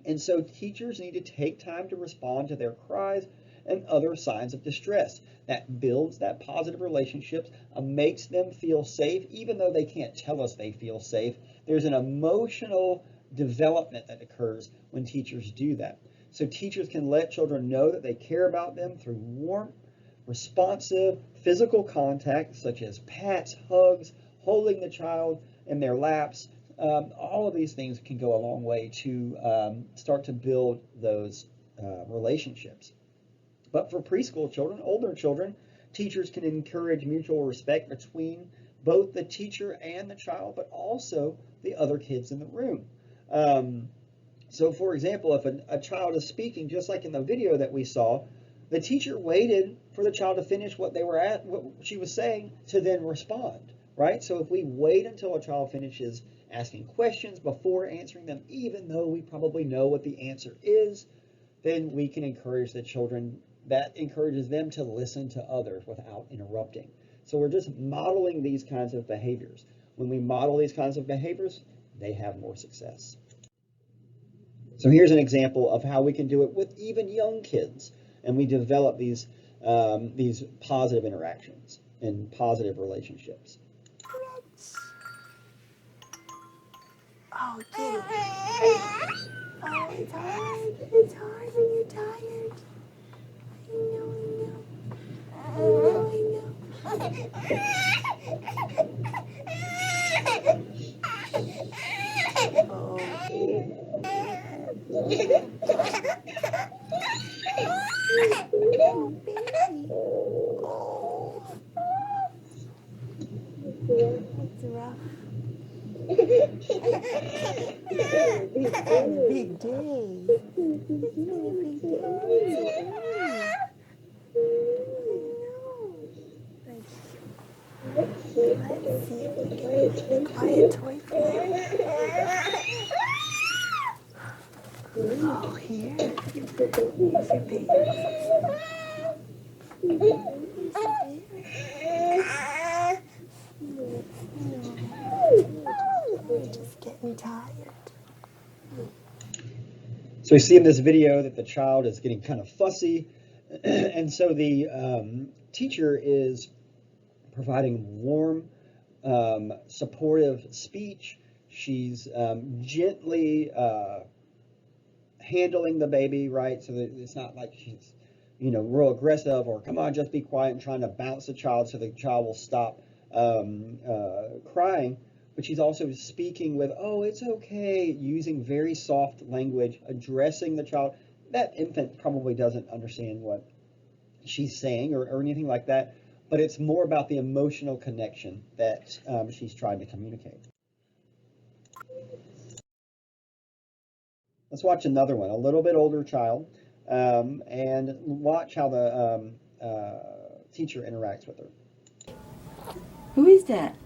And so teachers need to take time to respond to their cries and other signs of distress. That builds that positive relationships, makes them feel safe, even though they can't tell us they feel safe. There's an emotional development that occurs when teachers do that. So teachers can let children know that they care about them through warmth, responsive physical contact, such as pats, hugs, holding the child in their laps. All of these things can go a long way to start to build those relationships. But for preschool children, older children, teachers can encourage mutual respect between both the teacher and the child, but also the other kids in the room. So for example, if a child is speaking, just like in the video that we saw, the teacher waited for the child to finish what she was saying to then respond, right? So if we wait until a child finishes asking questions before answering them, even though we probably know what the answer is, then we can encourage the children. That encourages them to listen to others without interrupting. So we're just modeling these kinds of behaviors. When we model these kinds of behaviors, they have more success. So here's an example of how we can do it with even young kids, and we develop these positive interactions and positive relationships.
Oh, get it. Oh, it's hard. It's hard when you're tired. I know. Oh, baby. Oh. It's rough. Big day. It's been a big day. Let's see if we can get a quiet toy for you. Oh, here. Here's your baby. We're just getting tired.
So we see in this video that the child is getting kind of fussy, and so the teacher is providing warm, supportive speech. She's gently handling the baby, right? So that it's not like she's, real aggressive or come on, just be quiet and trying to bounce the child so the child will stop crying. But she's also speaking with, oh, it's okay, using very soft language, addressing the child. That infant probably doesn't understand what she's saying or anything like that, but it's more about the emotional connection that she's trying to communicate. Let's watch another one, a little bit older child, and watch how the teacher interacts with her.
Who is that?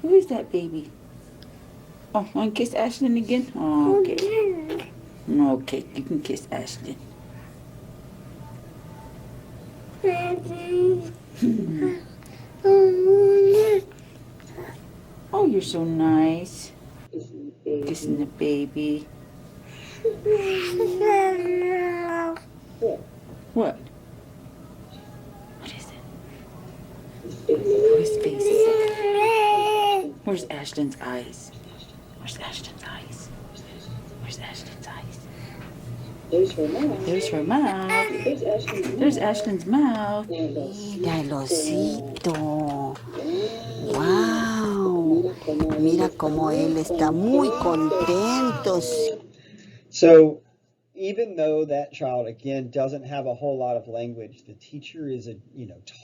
Who is that baby? Oh, want to kiss Ashlyn again? Oh, okay. Okay, you can kiss Ashlyn. Oh, you're so nice. Kissing the baby. What? What is it? Whose face is it? Where's Ashlyn's eyes? Where's Ashlyn's eyes? Where's Ashlyn's eyes? There's her mouth. There's her mouth. There's Ashlyn's mouth.
Mira el osito. Wow. Mira cómo él está muy contento.
So even though that child, again, doesn't have a whole lot of language, the teacher is,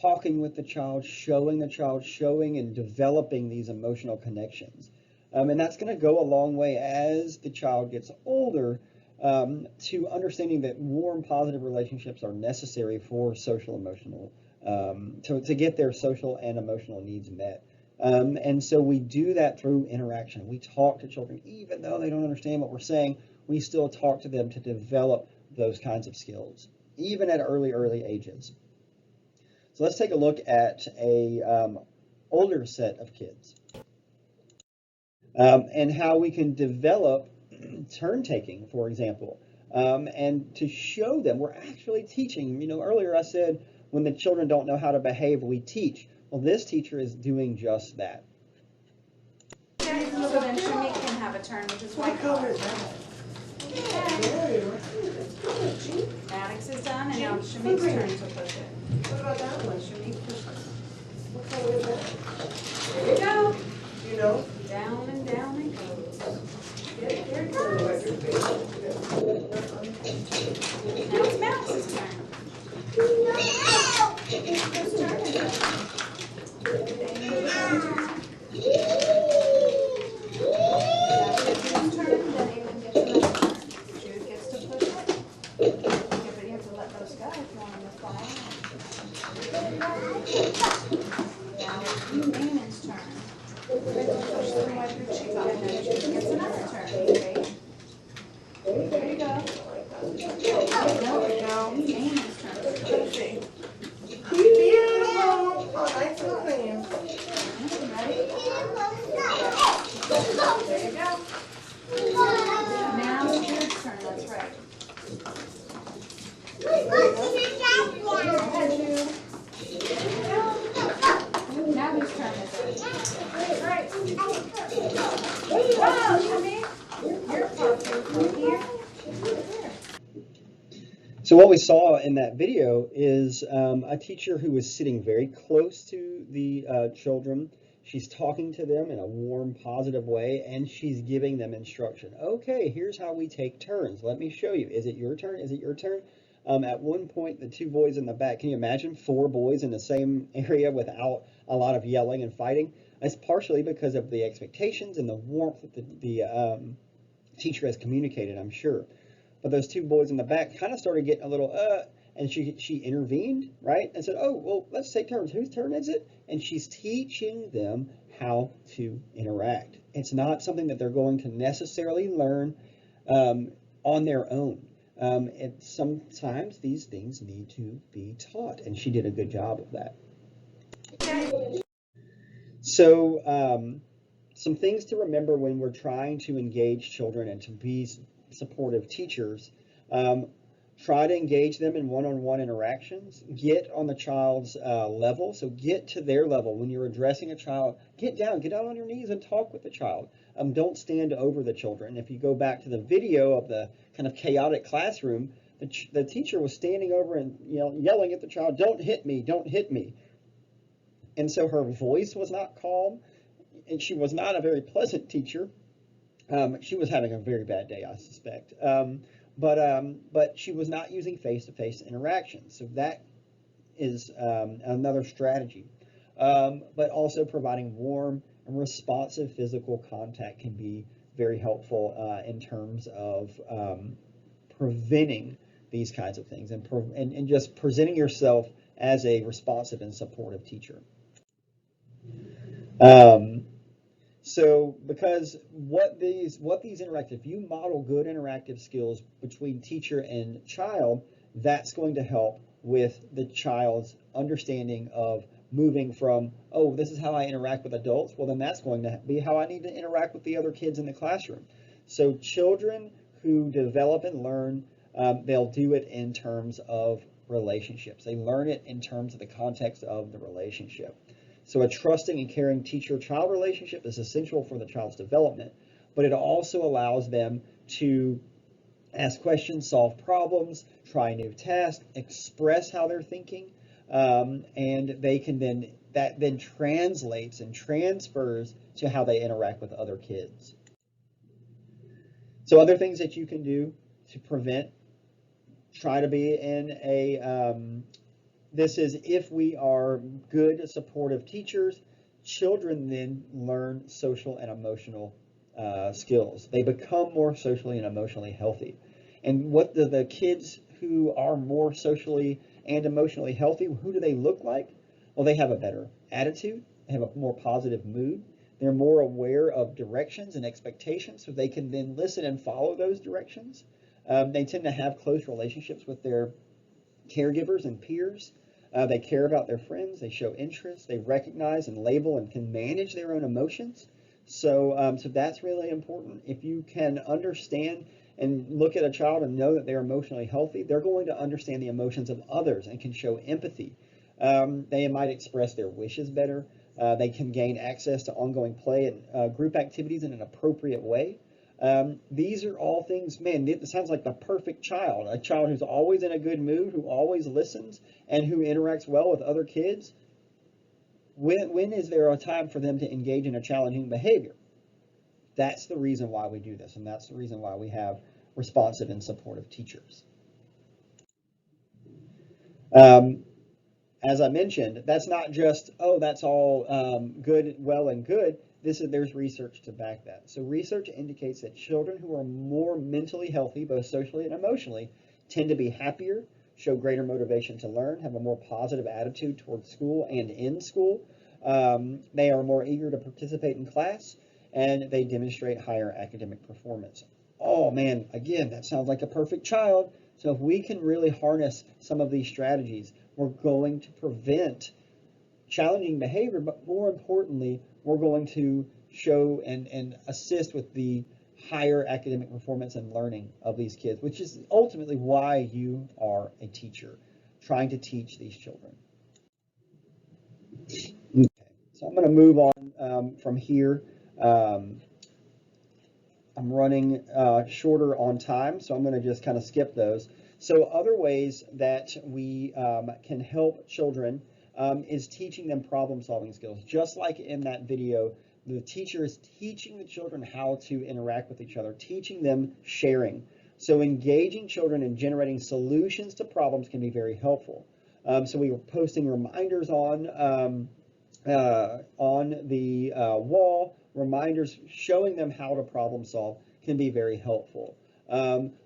talking with the child, showing and developing these emotional connections. And that's going to go a long way as the child gets older, to understanding that warm, positive relationships are necessary for social, emotional, to get their social and emotional needs met. And so we do that through interaction. We talk to children, even though they don't understand what we're saying, we still talk to them to develop those kinds of skills, even at early ages. So let's take a look at a older set of kids, and how we can develop turn taking, for example, and to show them we're actually teaching. Earlier I said when the children don't know how to behave, we teach. Well, this teacher is doing just that.
So then Shamik can have a turn with his white collar. Maddox is done, and now it's Shamik's turn to push it. What about that one? Shamik pushes. What color is that? There you go.
You know?
Down and down it goes. Good, here it goes. Now it's Maddox's turn. Whose turn is it?
So what we saw in that video is a teacher who was sitting very close to the children. She's talking to them in a warm, positive way, and she's giving them instruction. Okay, here's how we take turns. Let me show you. Is it your turn? Is it your turn? At one point, the two boys in the back, can you imagine 4 boys in the same area without a lot of yelling and fighting? It's partially because of the expectations and the warmth that the teacher has communicated, I'm sure. But those 2 boys in the back kind of started getting a little, and she intervened, right? And said, oh, well, let's take turns. Whose turn is it? And she's teaching them how to interact. It's not something that they're going to necessarily learn on their own. And sometimes these things need to be taught, and she did a good job of that. So some things to remember when we're trying to engage children and to be supportive teachers. Try to engage them in one-on-one interactions. Get on the child's level, so get to their level. When you're addressing a child, get down on your knees and talk with the child. Don't stand over the children. If you go back to the video of the kind of chaotic classroom, the teacher was standing over and yelling at the child, don't hit me, don't hit me. And so her voice was not calm, and she was not a very pleasant teacher. She was having a very bad day, I suspect. But she was not using face-to-face interaction. So that is another strategy. But also providing warm and responsive physical contact can be very helpful in terms of preventing these kinds of things and just presenting yourself as a responsive and supportive teacher. So because what these interactive, if you model good interactive skills between teacher and child, that's going to help with the child's understanding of moving from, oh, this is how I interact with adults, well then that's going to be how I need to interact with the other kids in the classroom. So children who develop and learn, they'll do it in terms of relationships. They learn it in terms of the context of the relationship. So a trusting and caring teacher-child relationship is essential for the child's development, but it also allows them to ask questions, solve problems, try new tasks, express how they're thinking, and they can that then translates and transfers to how they interact with other kids. So other things that you can do to prevent, try to be in a this is if we are good, supportive teachers, children then learn social and emotional skills. They become more socially and emotionally healthy. And what do the kids who are more socially and emotionally healthy, who do they look like? Well, they have a better attitude. They have a more positive mood. They're more aware of directions and expectations, so they can then listen and follow those directions. They tend to have close relationships with their caregivers and peers. They care about their friends, they show interest, they recognize and label and can manage their own emotions. So that's really important. If you can understand and look at a child and know that they're emotionally healthy, they're going to understand the emotions of others and can show empathy. They might express their wishes better. They can gain access to ongoing play and group activities in an appropriate way. These are all things, man, it sounds like the perfect child, a child who's always in a good mood, who always listens, and who interacts well with other kids. When is there a time for them to engage in a challenging behavior? That's the reason why we do this, and that's the reason why we have responsive and supportive teachers. As I mentioned, that's not just, oh, that's all good, well and good. There's research to back that. So research indicates that children who are more mentally healthy, both socially and emotionally, tend to be happier, show greater motivation to learn, have a more positive attitude towards school and in school. They are more eager to participate in class, and they demonstrate higher academic performance. Oh man, again, that sounds like a perfect child. So if we can really harness some of these strategies, we're going to prevent challenging behavior, but more importantly, we're going to show and assist with the higher academic performance and learning of these kids, which is ultimately why you are a teacher, trying to teach these children. Okay, so I'm going to move on from here. I'm running shorter on time, so I'm going to just kind of skip those. So other ways that we can help children is teaching them problem-solving skills. Just like in that video, the teacher is teaching the children how to interact with each other, teaching them sharing. So engaging children in generating solutions to problems can be very helpful. So we were posting reminders on the wall, reminders showing them how to problem solve can be very helpful.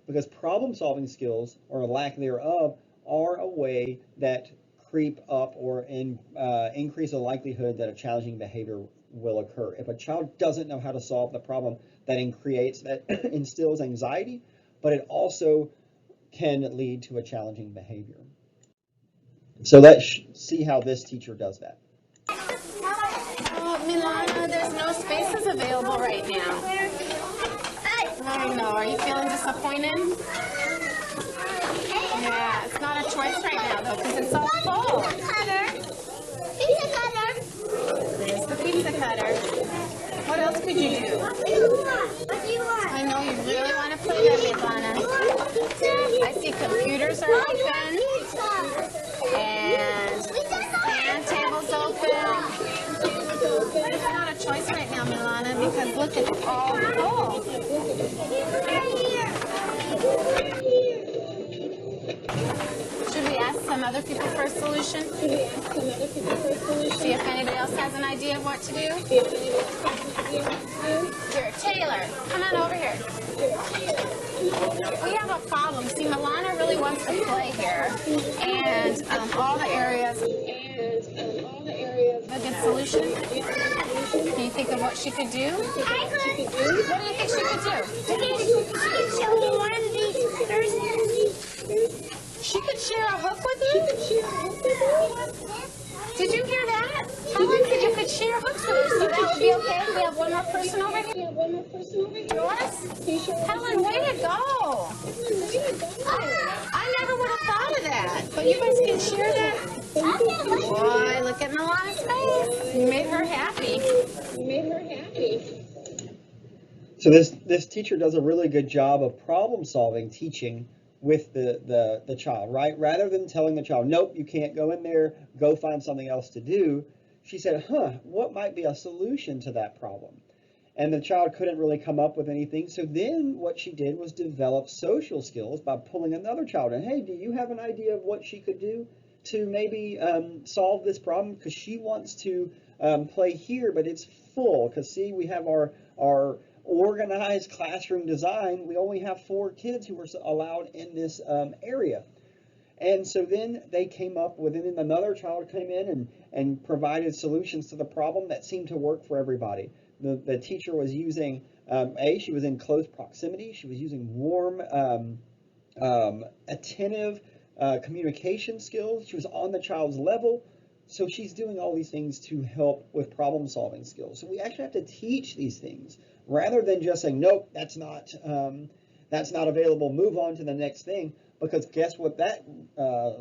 Because problem solving skills, or lack thereof, are a way that creep up or increase the likelihood that a challenging behavior will occur. If a child doesn't know how to solve the problem, that instills anxiety, but it also can lead to a challenging behavior. So let's see how this teacher does that.
Milana, there's no spaces available right now. I know. Are you feeling disappointed? Yeah, it's not a choice right now though, because it's all full.
Pizza cutter.
There's the pizza cutter. What else could you do?
What do you want?
I know you really want to play that, Milana. I see computers are open and hand tables open. But it's not a choice right now, Milana, because look, it's all full. Should we ask some other people for a solution? See if anybody else has an idea of what to do? Here, Taylor, come on over here. We have a problem. See, Milana really wants to play here, and all the areas. A good solution? Can you think of what she could do?
I could.
What do you think she could do?
Show me one of these first.
She could share a hook with you? Did you hear that? Helen said you could share hooks with her, so that would be okay. We have one more person over here. Yours? Helen, way to go. I never would have thought of that. But you guys can share that? Boy, look at Milana's face. You made her happy.
So this teacher does a really good job of problem solving, teaching with the child, right? Rather than telling the child, nope, you can't go in there, go find something else to do, she said, what might be a solution to that problem? And the child couldn't really come up with anything. So then what she did was develop social skills by pulling another child in. Hey, do you have an idea of what she could do to maybe solve this problem? Because she wants to play here, but it's full. Because see, we have our organized classroom design. We only have 4 kids who are allowed in this area. And so then they came up with it, and another child came in and provided solutions to the problem that seemed to work for everybody. The teacher was using, she was in close proximity. She was using warm, attentive communication skills. She was on the child's level. So she's doing all these things to help with problem solving skills. So we actually have to teach these things rather than just saying, nope, that's not available, move on to the next thing, because guess what that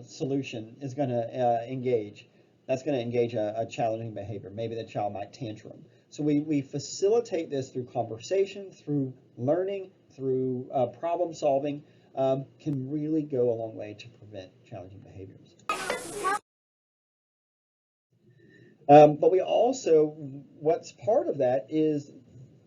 solution is going to engage? That's going to engage a challenging behavior. Maybe the child might tantrum. So we facilitate this through conversation, through learning, through problem solving, can really go a long way to prevent challenging behaviors. But we also, what's part of that is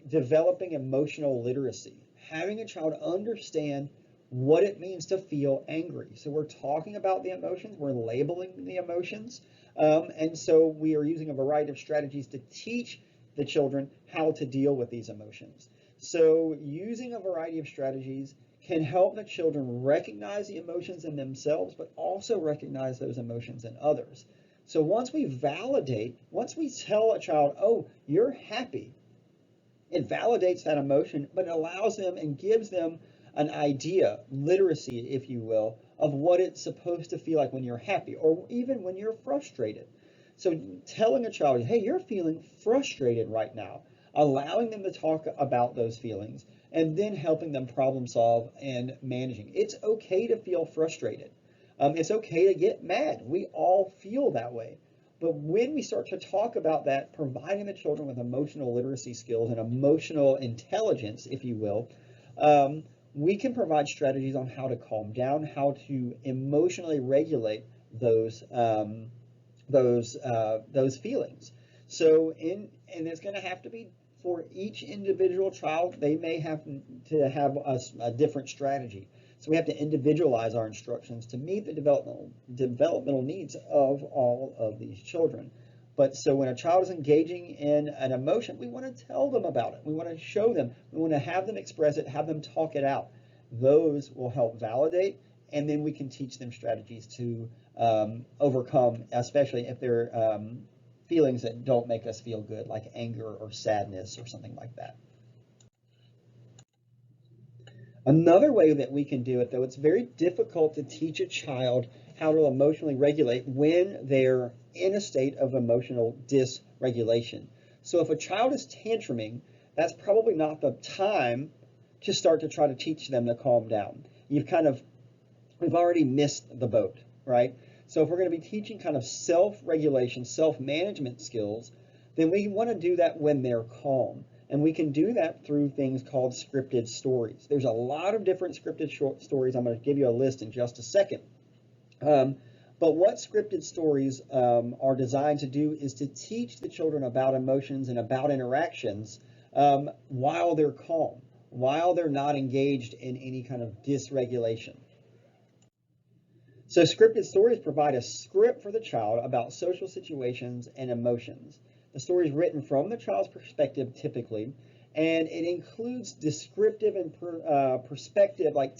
developing emotional literacy, having a child understand what it means to feel angry. So we're talking about the emotions, we're labeling the emotions, and so we are using a variety of strategies to teach the children how to deal with these emotions. So using a variety of strategies can help the children recognize the emotions in themselves, but also recognize those emotions in others. So once we tell a child, oh, you're happy, it validates that emotion, but it allows them and gives them an idea, literacy, if you will, of what it's supposed to feel like when you're happy or even when you're frustrated. So telling a child, hey, you're feeling frustrated right now, allowing them to talk about those feelings and then helping them problem solve and managing. It's okay to feel frustrated. It's okay to get mad. We all feel that way. But when we start to talk about that, providing the children with emotional literacy skills and emotional intelligence, if you will, we can provide strategies on how to calm down, how to emotionally regulate those feelings. So and it's going to have to be for each individual child. They may have to have a different strategy. So we have to individualize our instructions to meet the developmental needs of all of these children. But so when a child is engaging in an emotion, we want to tell them about it. We want to show them. We want to have them express it, have them talk it out. Those will help validate, and then we can teach them strategies to overcome, especially if they're feelings that don't make us feel good, like anger or sadness or something like that. Another way that we can do it, though, it's very difficult to teach a child how to emotionally regulate when they're in a state of emotional dysregulation. So if a child is tantruming, that's probably not the time to start to try to teach them to calm down. We've already missed the boat, right? So if we're going to be teaching kind of self-regulation, self-management skills, then we want to do that when they're calm. And we can do that through things called scripted stories. There's a lot of different scripted short stories. I'm going to give you a list in just a second. But what scripted stories are designed to do is to teach the children about emotions and about interactions while they're calm, while they're not engaged in any kind of dysregulation. So scripted stories provide a script for the child about social situations and emotions. The story is written from the child's perspective typically, and it includes descriptive and perspective, like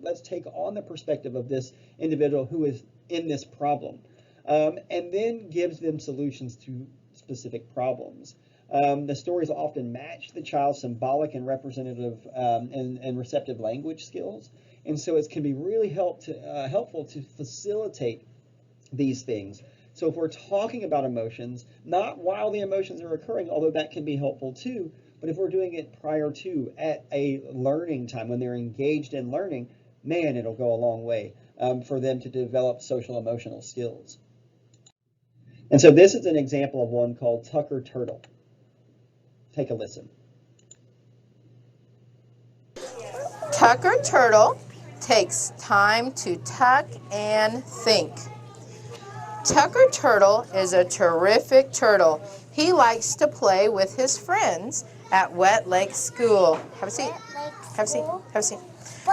let's take on the perspective of this individual who is in this problem, and then gives them solutions to specific problems. The stories often match the child's symbolic and representative and receptive language skills, and so it can be really helpful to facilitate these things. So if we're talking about emotions, not while the emotions are occurring, although that can be helpful too, but if we're doing it prior to, at a learning time, when they're engaged in learning, man, it'll go a long way for them to develop social emotional skills. And so this is an example of one called Tucker Turtle. Take a listen.
Tucker Turtle takes time to tuck and think. Tucker Turtle is a terrific turtle. He likes to play with his friends at Wet Lake School. Have a seat. Have a seat. Have a seat.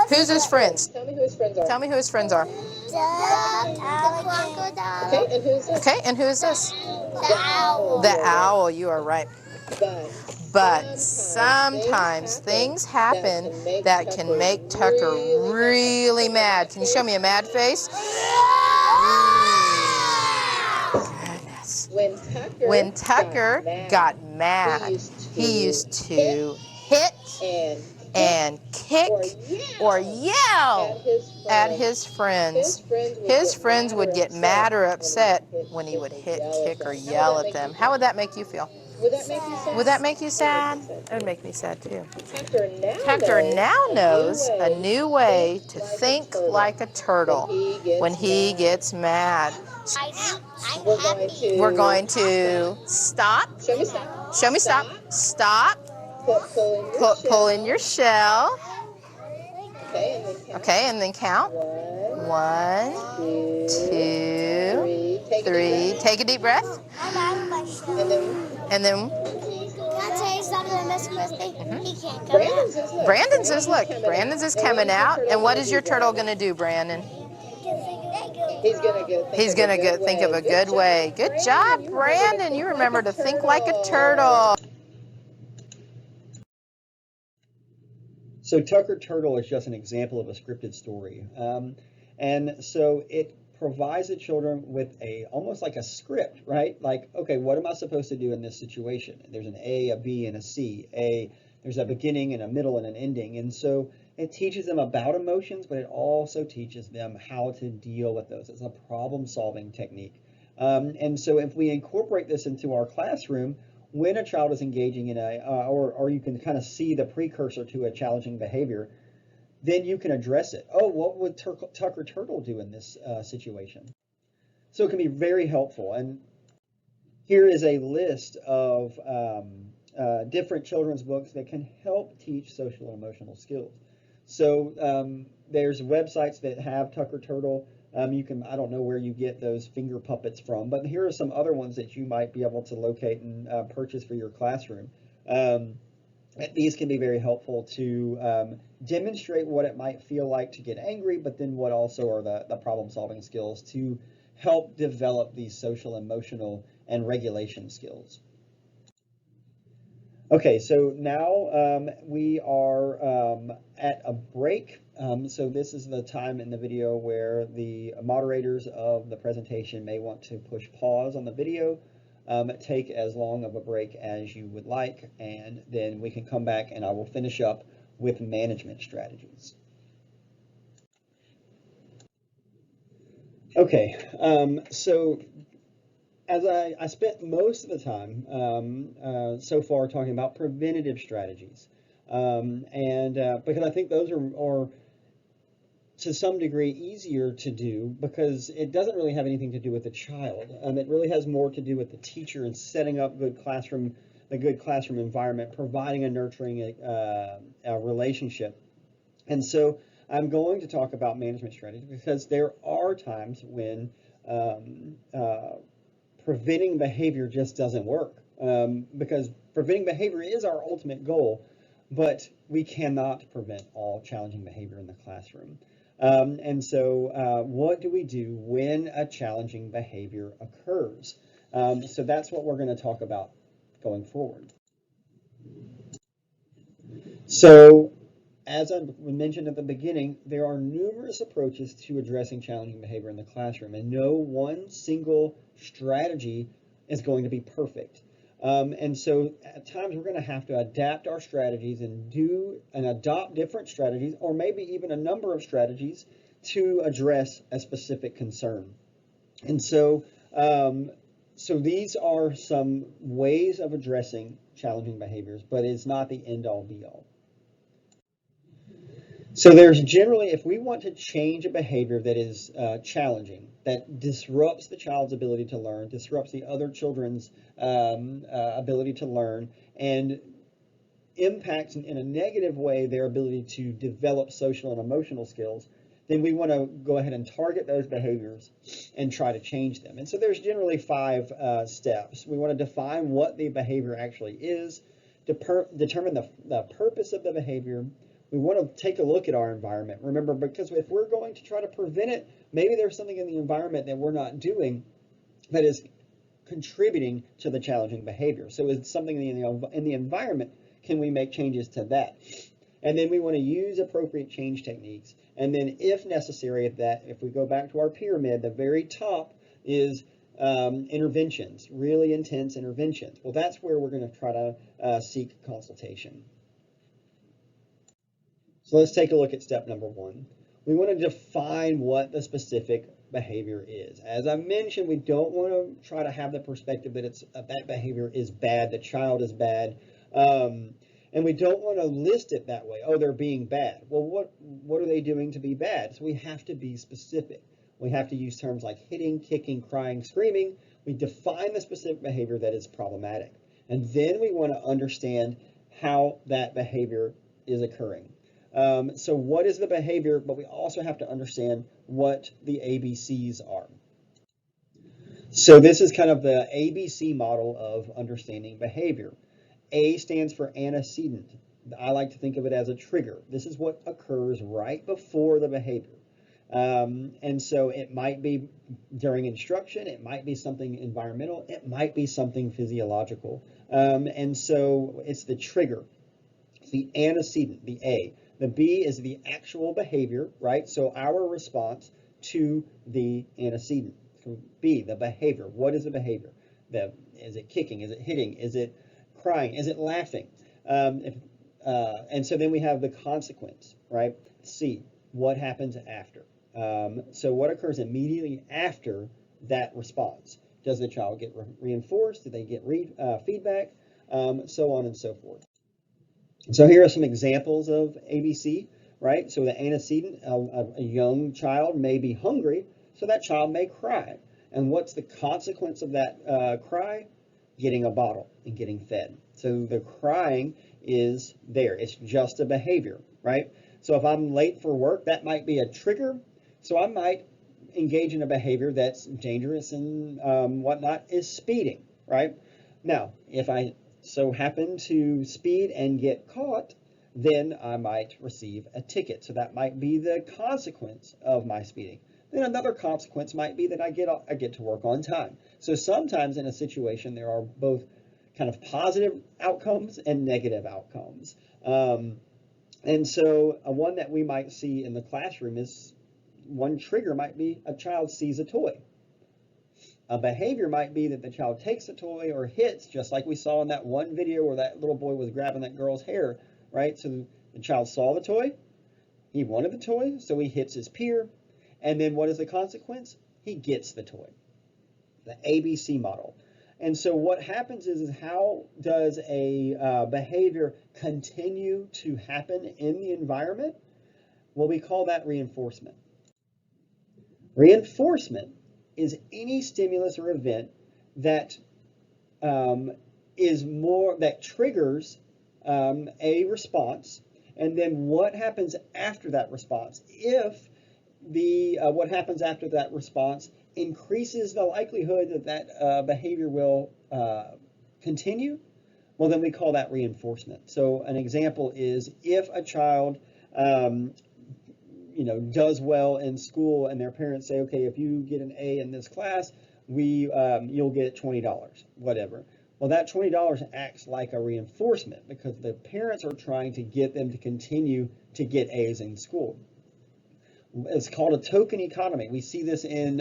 Who's his friends? Tell me who his friends are. Tell me who his friends are.
Duck, alligator.
Okay, and who's this? Okay, and who is this?
The owl.
The owl, you are right. But sometimes things happen that can make Tucker really mad. Can you show me a mad face? Goodness. When Tucker got mad, he used to hit and kick or yell at his friends. His friends would get mad or upset when he would hit, kick, or yell at them. How would that make you feel? Would that make you sad? It would make me sad too. Tucker now knows a new way to think like a turtle when he gets mad. We're going to stop. Show me stop. Stop. Pull in your shell. Okay, and then count. 1, 2, 3. Take a deep breath. And then.
Can I tell you something, Miss Crispy? He can't come out.
Brandon's is, look, Brandon's is coming out. And what is your turtle going to do, Brandon? He's going to think of a good way. Good job, Brandon. You remember to think like a turtle.
So Tucker Turtle is just an example of a scripted story. And so it provides the children with almost like a script, right? Like, okay, what am I supposed to do in this situation? There's an A, a B, and a C. There's a beginning and a middle and an ending. And so it teaches them about emotions, but it also teaches them how to deal with those. It's a problem-solving technique. And so if we incorporate this into our classroom, when a child is engaging in or you can kind of see the precursor to a challenging behavior, then you can address it. Oh, what would Tucker Turtle do in this situation? So it can be very helpful. And here is a list of different children's books that can help teach social and emotional skills. So there's websites that have Tucker Turtle. You can, I don't know where you get those finger puppets from, but here are some other ones that you might be able to locate and purchase for your classroom. These can be very helpful to demonstrate what it might feel like to get angry, but then what also are the problem-solving skills to help develop these social, emotional, and regulation skills. Okay, so now we are at a break. So this is the time in the video where the moderators of the presentation may want to push pause on the video, take as long of a break as you would like, and then we can come back and I will finish up with management strategies. Okay, so as I spent most of the time so far talking about preventative strategies, because I think those are to some degree easier to do because it doesn't really have anything to do with the child. It really has more to do with the teacher and setting up a good classroom environment, providing a nurturing a relationship. And so I'm going to talk about management strategy because there are times when preventing behavior just doesn't work, because preventing behavior is our ultimate goal, but we cannot prevent all challenging behavior in the classroom. And so what do we do when a challenging behavior occurs? So that's what we're going to talk about going forward. So as I mentioned at the beginning, there are numerous approaches to addressing challenging behavior in the classroom, and no one single strategy is going to be perfect. And so at times we're going to have to adapt our strategies and adopt different strategies, or maybe even a number of strategies to address a specific concern. And so, so these are some ways of addressing challenging behaviors, but it's not the end-all be-all. So there's generally, if we want to change a behavior that is challenging, that disrupts the child's ability to learn, disrupts the other children's ability to learn, and impacts in a negative way their ability to develop social and emotional skills, then we want to go ahead and target those behaviors and try to change them. And so there's generally 5 steps. We want to define what the behavior actually is, determine the purpose of the behavior. We want to take a look at our environment. Remember, because if we're going to try to prevent it, maybe there's something in the environment that we're not doing that is contributing to the challenging behavior. So is something in the environment, can we make changes to that? And then we want to use appropriate change techniques. And then if necessary, that if we go back to our pyramid, the very top is interventions, really intense interventions. Well, that's where we're going to try to seek consultation. So let's take a look at step number 1. We want to define what the specific behavior is. As I mentioned, we don't want to try to have the perspective that that behavior is bad, the child is bad, and we don't want to list it that way. Oh, they're being bad. Well, what are they doing to be bad? So we have to be specific. We have to use terms like hitting, kicking, crying, screaming. We define the specific behavior that is problematic. And then we want to understand how that behavior is occurring. So what is the behavior, but we also have to understand what the ABCs are. So this is kind of the ABC model of understanding behavior. A stands for antecedent. I like to think of it as a trigger. This is what occurs right before the behavior. And so it might be during instruction, it might be something environmental, it might be something physiological. And so it's the trigger, it's the antecedent, the A. The B is the actual behavior, right? So our response to the antecedent. So B, the behavior. What is the behavior? Is it kicking? Is it hitting? Is it crying? Is it laughing? And so then we have the consequence, right? C, what happens after? So what occurs immediately after that response? Does the child get reinforced? Do they get feedback? So on and so forth. So here are some examples of ABC, right? So the antecedent, a young child may be hungry, so that child may cry. And what's the consequence of that cry? Getting a bottle and getting fed. So the crying is there. It's just a behavior, right? So if I'm late for work, that might be a trigger. So I might engage in a behavior that's dangerous and whatnot, is speeding, right? Now, if I so happen to speed and get caught, then I might receive a ticket. So that might be the consequence of my speeding. Then another consequence might be that I get to work on time. So sometimes in a situation there are both kind of positive outcomes and negative outcomes. And so one that we might see in the classroom is one trigger might be a child sees a toy. A behavior might be that the child takes a toy or hits, just like we saw in that one video where that little boy was grabbing that girl's hair, right? So the child saw the toy, he wanted the toy, so he hits his peer, and then what is the consequence? He gets the toy, the ABC model. And so what happens is how does a behavior continue to happen in the environment? Well, we call that reinforcement. Reinforcement is any stimulus or event that that triggers a response, and then what happens after that response? If what happens after that response increases the likelihood that that behavior will continue, well, then we call that reinforcement. So an example is if a child does well in school and their parents say, okay, if you get an A in this class, you'll get $20, whatever. Well, that $20 acts like a reinforcement because the parents are trying to get them to continue to get A's in school. It's called a token economy. We see this in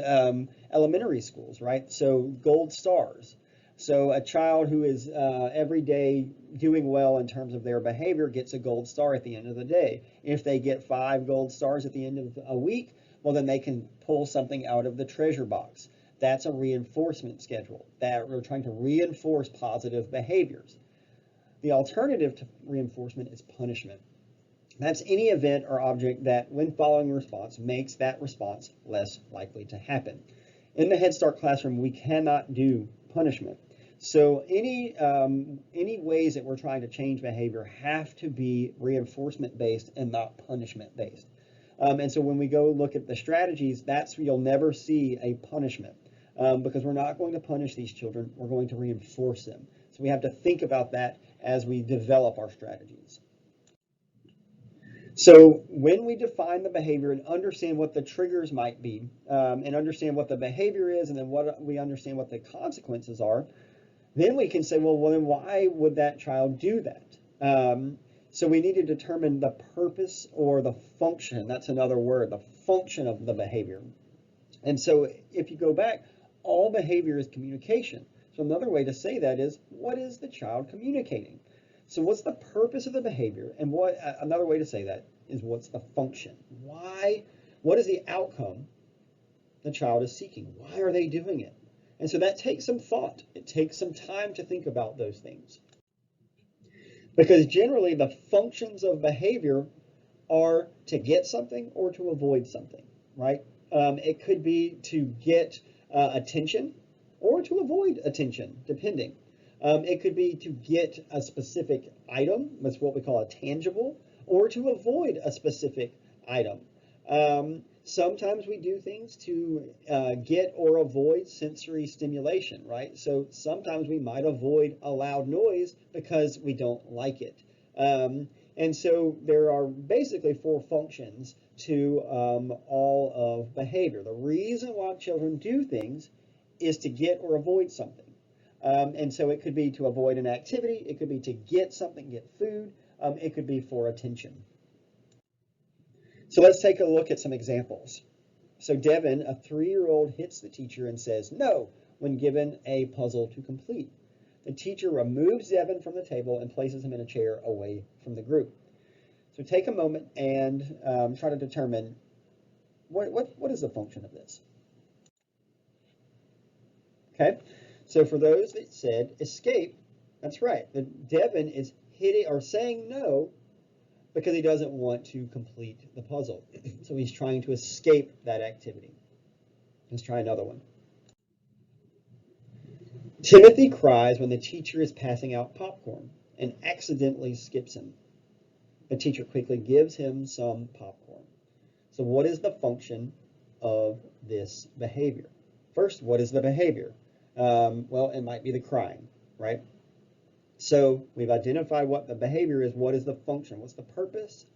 elementary schools, right? So gold stars. So a child who is every day doing well in terms of their behavior gets a gold star at the end of the day. If they get 5 gold stars at the end of a week, well, then they can pull something out of the treasure box. That's a reinforcement schedule. That we're trying to reinforce positive behaviors. The alternative to reinforcement is punishment. That's any event or object that, when following a response, makes that response less likely to happen. In the Head Start classroom, we cannot do punishment. So any ways that we're trying to change behavior have to be reinforcement-based and not punishment-based. And so when we go look at the strategies, you'll never see a punishment because we're not going to punish these children. We're going to reinforce them. So we have to think about that as we develop our strategies. So when we define the behavior and understand what the triggers might be, and understand what the behavior is, and then we understand what the consequences are, then we can say, well, then why would that child do that? So we need to determine the purpose or the function. That's another word, the function of the behavior. And so if you go back, all behavior is communication. So another way to say that is, what is the child communicating? So what's the purpose of the behavior? And another way to say that is, what's the function? What is the outcome the child is seeking? Why are they doing it? And so that takes some thought. It takes some time to think about those things. Because generally the functions of behavior are to get something or to avoid something, right? It could be to get attention or to avoid attention, depending. It could be to get a specific item, that's what we call a tangible, or to avoid a specific item. Sometimes we do things to get or avoid sensory stimulation, right? So sometimes we might avoid a loud noise because we don't like it. And so there are basically 4 functions to all of behavior. The reason why children do things is to get or avoid something. And so it could be to avoid an activity, it could be to get something, get food, it could be for attention. So let's take a look at some examples. So Devin, a 3-year-old, hits the teacher and says no when given a puzzle to complete. The teacher removes Devin from the table and places him in a chair away from the group. So take a moment and try to determine what is the function of this. Okay, so for those that said escape, that's right. Devin is hitting or saying no because he doesn't want to complete the puzzle. So he's trying to escape that activity. Let's try another one. Timothy cries when the teacher is passing out popcorn and accidentally skips him. The teacher quickly gives him some popcorn. So what is the function of this behavior? First, what is the behavior? Well, it might be the crying, right? So we've identified what the behavior is. What is the function? What's the purpose?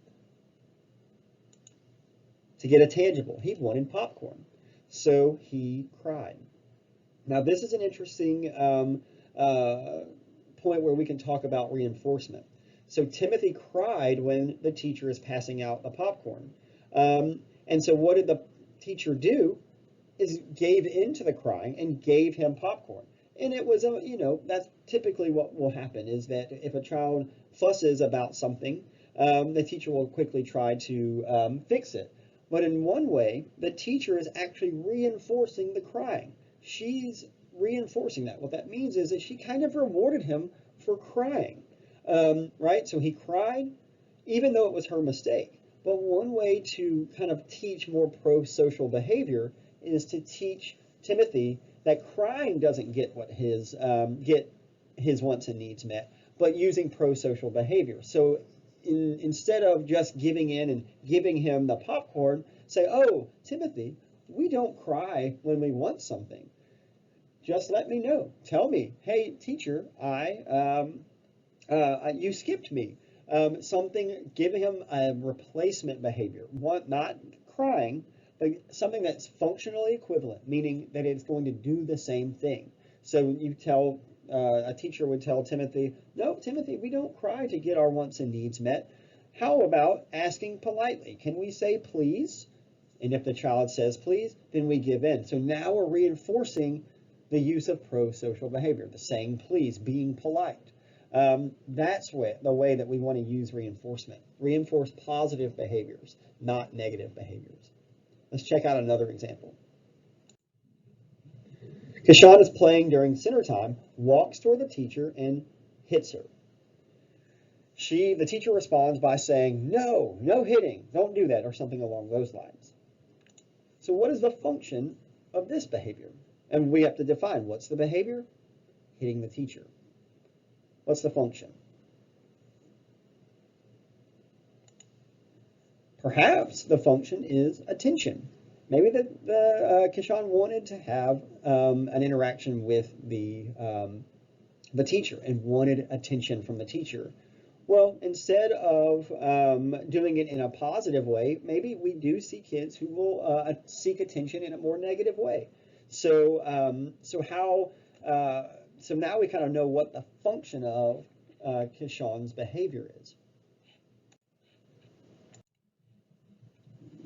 To get a tangible. He wanted popcorn, so he cried. Now, this is an interesting point where we can talk about reinforcement. So Timothy cried when the teacher is passing out the popcorn. And so what did the teacher do? Is gave into the crying and gave him popcorn. And it was, that's typically what will happen, is that if a child fusses about something, the teacher will quickly try to fix it. But in one way, the teacher is actually reinforcing the crying. She's reinforcing that. What that means is that she kind of rewarded him for crying, right? So he cried, even though it was her mistake. But one way to kind of teach more pro-social behavior is to teach Timothy that crying doesn't get what his wants and needs met, but using pro-social behavior. So instead of just giving in and giving him the popcorn, say, "Oh, Timothy, we don't cry when we want something. Just let me know. Tell me, hey, teacher, you skipped me." Something, give him a replacement behavior. Not crying, but something that's functionally equivalent, meaning that it's going to do the same thing. So you tell, a teacher would tell Timothy, "No, Timothy, we don't cry to get our wants and needs met. How about asking politely? Can we say please?" And if the child says please, then we give in. So now we're reinforcing the use of pro-social behavior, the saying please, being polite. That's the way that we want to use reinforcement. Reinforce positive behaviors, not negative behaviors. Let's check out another example. Kashan is playing during center time, walks toward the teacher and hits her. The teacher responds by saying, "No, no hitting, don't do that," or something along those lines. So what is the function of this behavior? And we have to define, what's the behavior? Hitting the teacher. What's the function? Perhaps the function is attention. Maybe Kashan wanted to have an interaction with the teacher and wanted attention from the teacher. Well, instead of doing it in a positive way, maybe we do see kids who will seek attention in a more negative way. So now we kind of know what the function of Kashan's behavior is.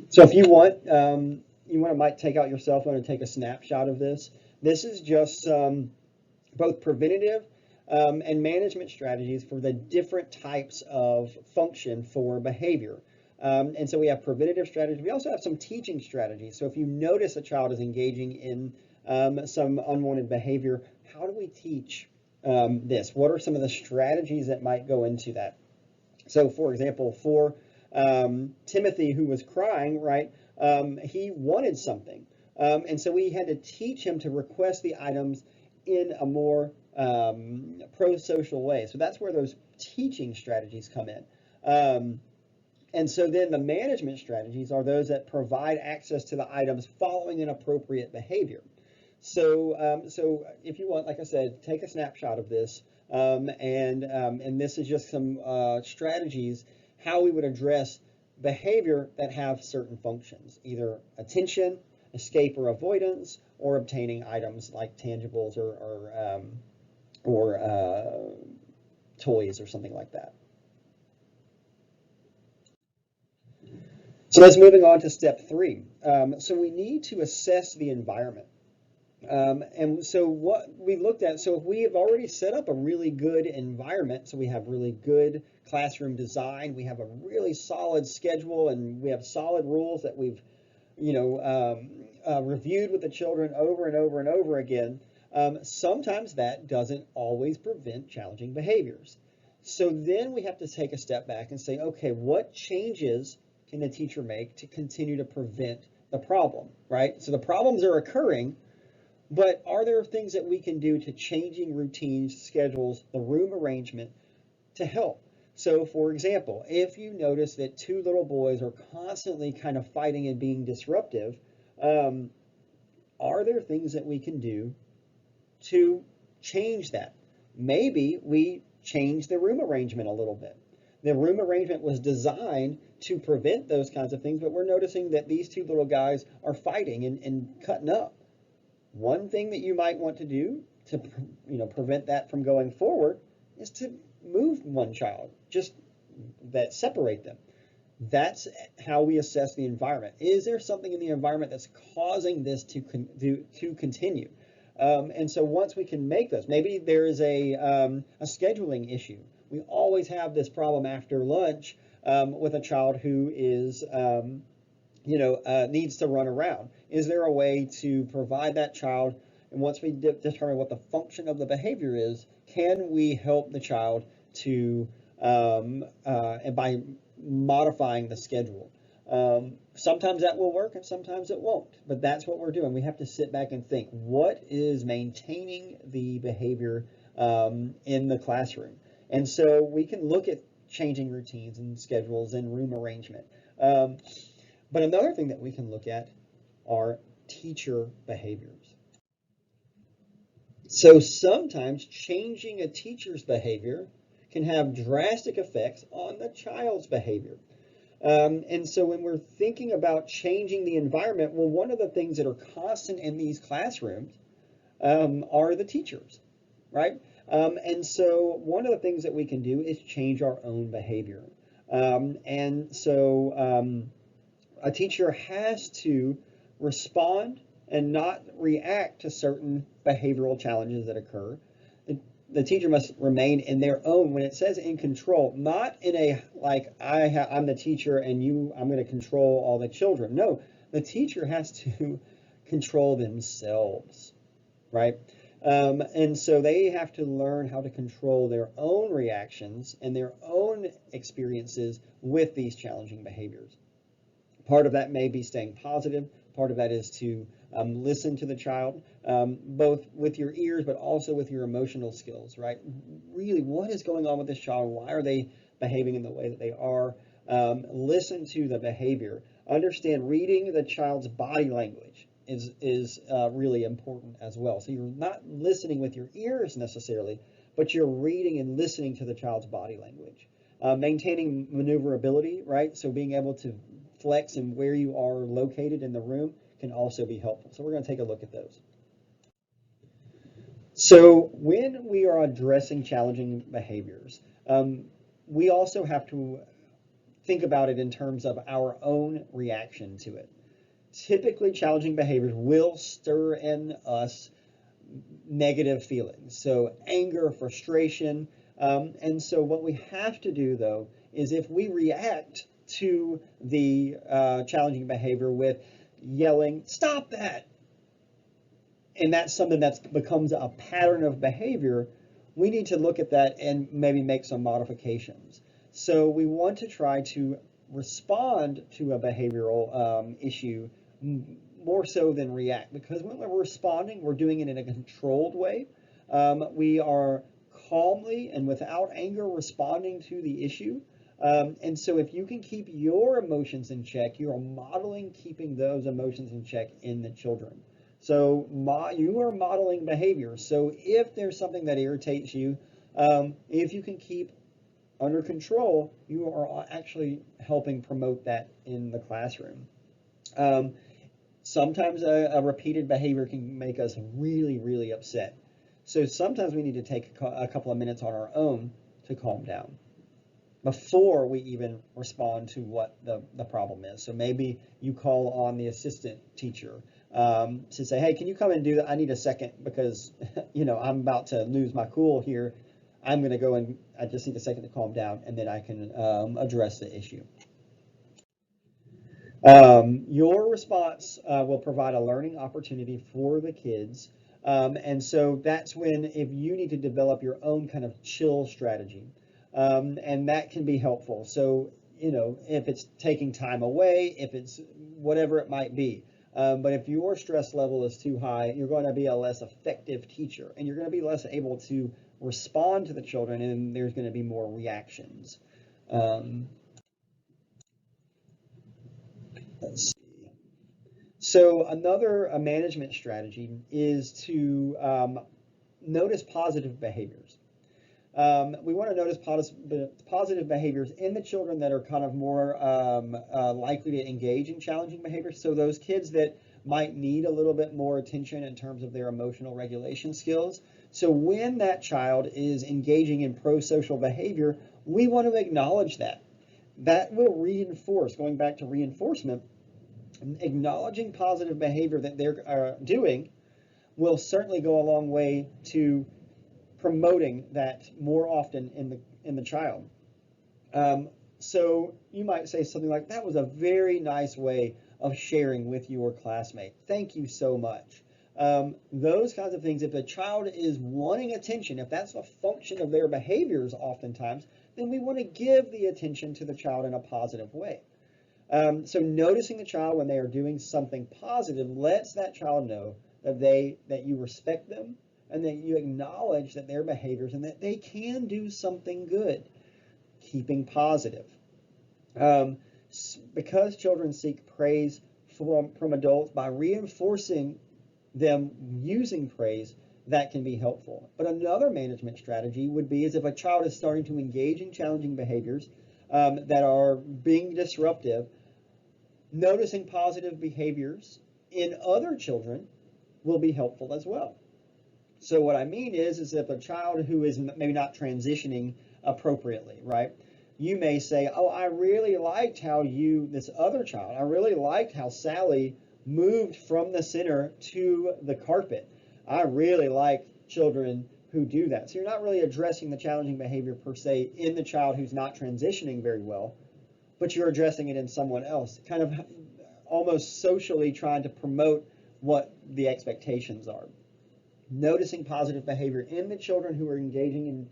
So if you want, might take out your cell phone and take a snapshot of this. This is just both preventative and management strategies for the different types of function for behavior. And so we have preventative strategies. We also have some teaching strategies. So if you notice a child is engaging in some unwanted behavior, how do we teach this? What are some of the strategies that might go into that? So for example, for Timothy, who was crying, right, he wanted something. And so we had to teach him to request the items in a more pro-social way. So that's where those teaching strategies come in. And so then the management strategies are those that provide access to the items following an appropriate behavior. So if you want, like I said, take a snapshot of this, and this is just some strategies how we would address behavior that have certain functions, either attention, escape or avoidance, or obtaining items like tangibles or toys or something like that. So let's moving on to step 3. So we need to assess the environment. And so what we looked at, so if we have already set up a really good environment, so we have really good classroom design, we have a really solid schedule, and we have solid rules that we've, reviewed with the children over and over and over again, sometimes that doesn't always prevent challenging behaviors. So then we have to take a step back and say, okay, what changes can the teacher make to continue to prevent the problem, right? So the problems are occurring, but are there things that we can do to changing routines, schedules, the room arrangement to help? So for example, if you notice that two little boys are constantly kind of fighting and being disruptive, are there things that we can do to change that? Maybe we change the room arrangement a little bit. The room arrangement was designed to prevent those kinds of things, but we're noticing that these two little guys are fighting and cutting up. One thing that you might want to do to prevent that from going forward is to move one child, just that separate them. That's how we assess the environment. Is there something in the environment that's causing this to continue? And so once we can make those, maybe there is a scheduling issue. We always have this problem after lunch with a child who is, needs to run around. Is there a way to provide that child? And once we determine what the function of the behavior is, can we help the child to, and by modifying the schedule? Sometimes that will work and sometimes it won't, but that's what we're doing. We have to sit back and think, what is maintaining the behavior in the classroom? And so we can look at changing routines and schedules and room arrangement. But another thing that we can look at are teacher behaviors. So sometimes changing a teacher's behavior can have drastic effects on the child's behavior. And so when we're thinking about changing the environment, well, one of the things that are constant in these classrooms are the teachers, right? And so one of the things that we can do is change our own behavior. And so a teacher has to respond and not react to certain behavioral challenges that occur. The teacher must remain in their own, when it says in control, not in a like I'm the teacher and I'm going to control all the children. No, the teacher has to control themselves, right? And so they have to learn how to control their own reactions and their own experiences with these challenging behaviors. Part of that may be staying positive. Part of that is to listen to the child, both with your ears, but also with your emotional skills, right? Really, what is going on with this child? Why are they behaving in the way that they are? Listen to the behavior. Understand reading the child's body language is really important as well. So you're not listening with your ears necessarily, but you're reading and listening to the child's body language. Maintaining maneuverability, right? So being able to flex and where you are located in the room can also be helpful. So we're going to take a look at those. So when we are addressing challenging behaviors, we also have to think about it in terms of our own reaction to it. Typically, challenging behaviors will stir in us negative feelings. So anger, frustration. And so what we have to do, though, is if we react to the challenging behavior with yelling, "Stop that!" and that's something that becomes a pattern of behavior, we need to look at that and maybe make some modifications. So we want to try to respond to a behavioral issue more so than react, because when we're responding, we're doing it in a controlled way. We are calmly and without anger responding to the issue. And so if you can keep your emotions in check, you are modeling keeping those emotions in check in the children. So you are modeling behavior. So if there's something that irritates you, if you can keep under control, you are actually helping promote that in the classroom. Sometimes a repeated behavior can make us really, really upset. So sometimes we need to take a couple of minutes on our own to calm down before we even respond to what the problem is. So maybe you call on the assistant teacher to say, hey, can you come and do that? I need a second because, I'm about to lose my cool here. I'm going to go and I just need a second to calm down, and then I can address the issue. Your response will provide a learning opportunity for the kids. And so that's when, if you need to develop your own kind of chill strategy, and that can be helpful. So, if it's taking time away, if it's whatever it might be. But if your stress level is too high, you're going to be a less effective teacher, and you're going to be less able to respond to the children, and there's going to be more reactions. Let's see. So another management strategy is to notice positive behaviors. We want to notice positive behaviors in the children that are kind of more likely to engage in challenging behaviors. So those kids that might need a little bit more attention in terms of their emotional regulation skills. So when that child is engaging in pro-social behavior, we want to acknowledge that. That will reinforce, going back to reinforcement, acknowledging positive behavior that they're doing will certainly go a long way to promoting that more often in the child. So you might say something like, that was a very nice way of sharing with your classmate. Thank you so much. Those kinds of things, if a child is wanting attention, if that's a function of their behaviors oftentimes, then we want to give the attention to the child in a positive way. So noticing the child when they are doing something positive lets that child know that you respect them and that you acknowledge that their behaviors and that they can do something good. Keeping positive. Because children seek praise from adults, by reinforcing them using praise, that can be helpful. But another management strategy would be is if a child is starting to engage in challenging behaviors that are being disruptive, noticing positive behaviors in other children will be helpful as well. So what I mean is if a child who is maybe not transitioning appropriately, right? You may say, oh, I really liked how this other child, I really liked how Sally moved from the center to the carpet. I really like children who do that. So you're not really addressing the challenging behavior per se in the child who's not transitioning very well, but you're addressing it in someone else, kind of almost socially trying to promote what the expectations are. Noticing positive behavior in the children who are engaging in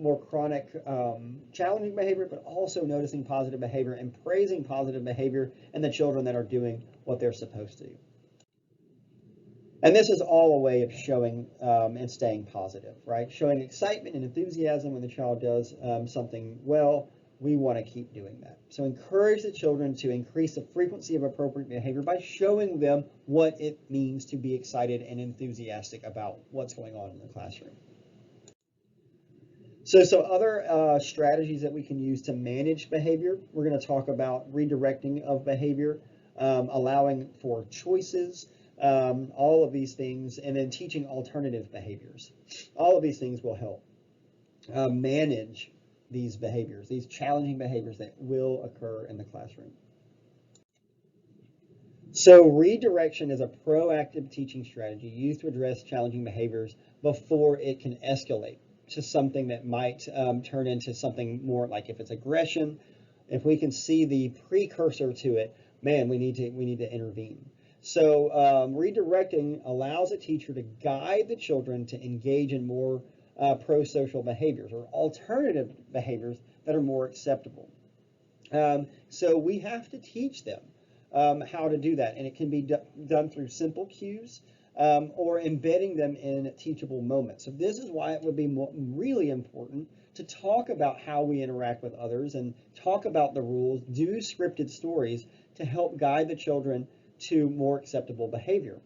more chronic challenging behavior, but also noticing positive behavior and praising positive behavior in the children that are doing what they're supposed to do. And this is all a way of showing and staying positive, right? Showing excitement and enthusiasm when the child does something well. We want to keep doing that. So encourage the children to increase the frequency of appropriate behavior by showing them what it means to be excited and enthusiastic about what's going on in the classroom. So other strategies that we can use to manage behavior, we're going to talk about redirecting of behavior, allowing for choices, all of these things, and then teaching alternative behaviors. All of these things will help manage these behaviors, these challenging behaviors that will occur in the classroom. So redirection is a proactive teaching strategy used to address challenging behaviors before it can escalate to something that might turn into something more like if it's aggression. If we can see the precursor to it, man, we need to intervene. So redirecting allows a teacher to guide the children to engage in more pro-social behaviors or alternative behaviors that are more acceptable. So we have to teach them how to do that, and it can be done through simple cues or embedding them in teachable moments. So this is why it would be really important to talk about how we interact with others and talk about the rules, do scripted stories to help guide the children to more acceptable behavior.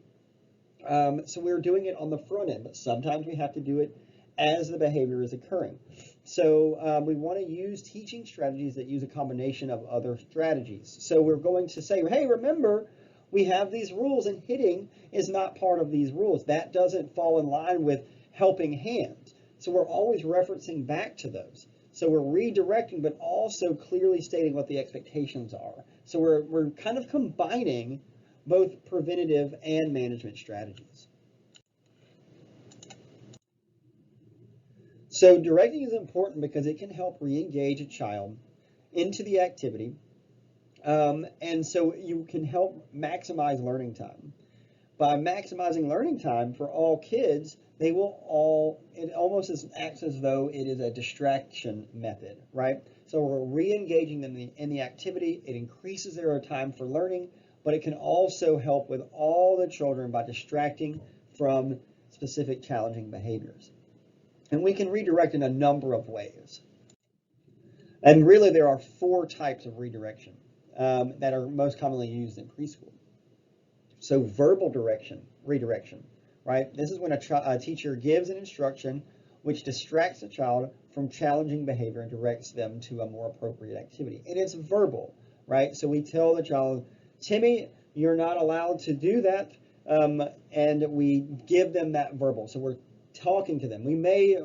So we're doing it on the front end, but sometimes we have to do it as the behavior is occurring. So we want to use teaching strategies that use a combination of other strategies. So we're going to say, hey, remember, we have these rules, and hitting is not part of these rules. That doesn't fall in line with helping hands. So we're always referencing back to those. So we're redirecting, but also clearly stating what the expectations are. So we're kind of combining both preventative and management strategies. So directing is important because it can help re-engage a child into the activity, and so you can help maximize learning time. By maximizing learning time for all kids, they will it almost acts as though it is a distraction method, right? So we're re-engaging them in the activity. It increases their time for learning, but it can also help with all the children by distracting from specific challenging behaviors. And we can redirect in a number of ways. And really, there are 4 types of redirection that are most commonly used in preschool. So verbal redirection, right? This is when a teacher gives an instruction which distracts a child from challenging behavior and directs them to a more appropriate activity. And it's verbal, right? So we tell the child, Timmy, you're not allowed to do that, and we give them that verbal. So we're talking to them. We may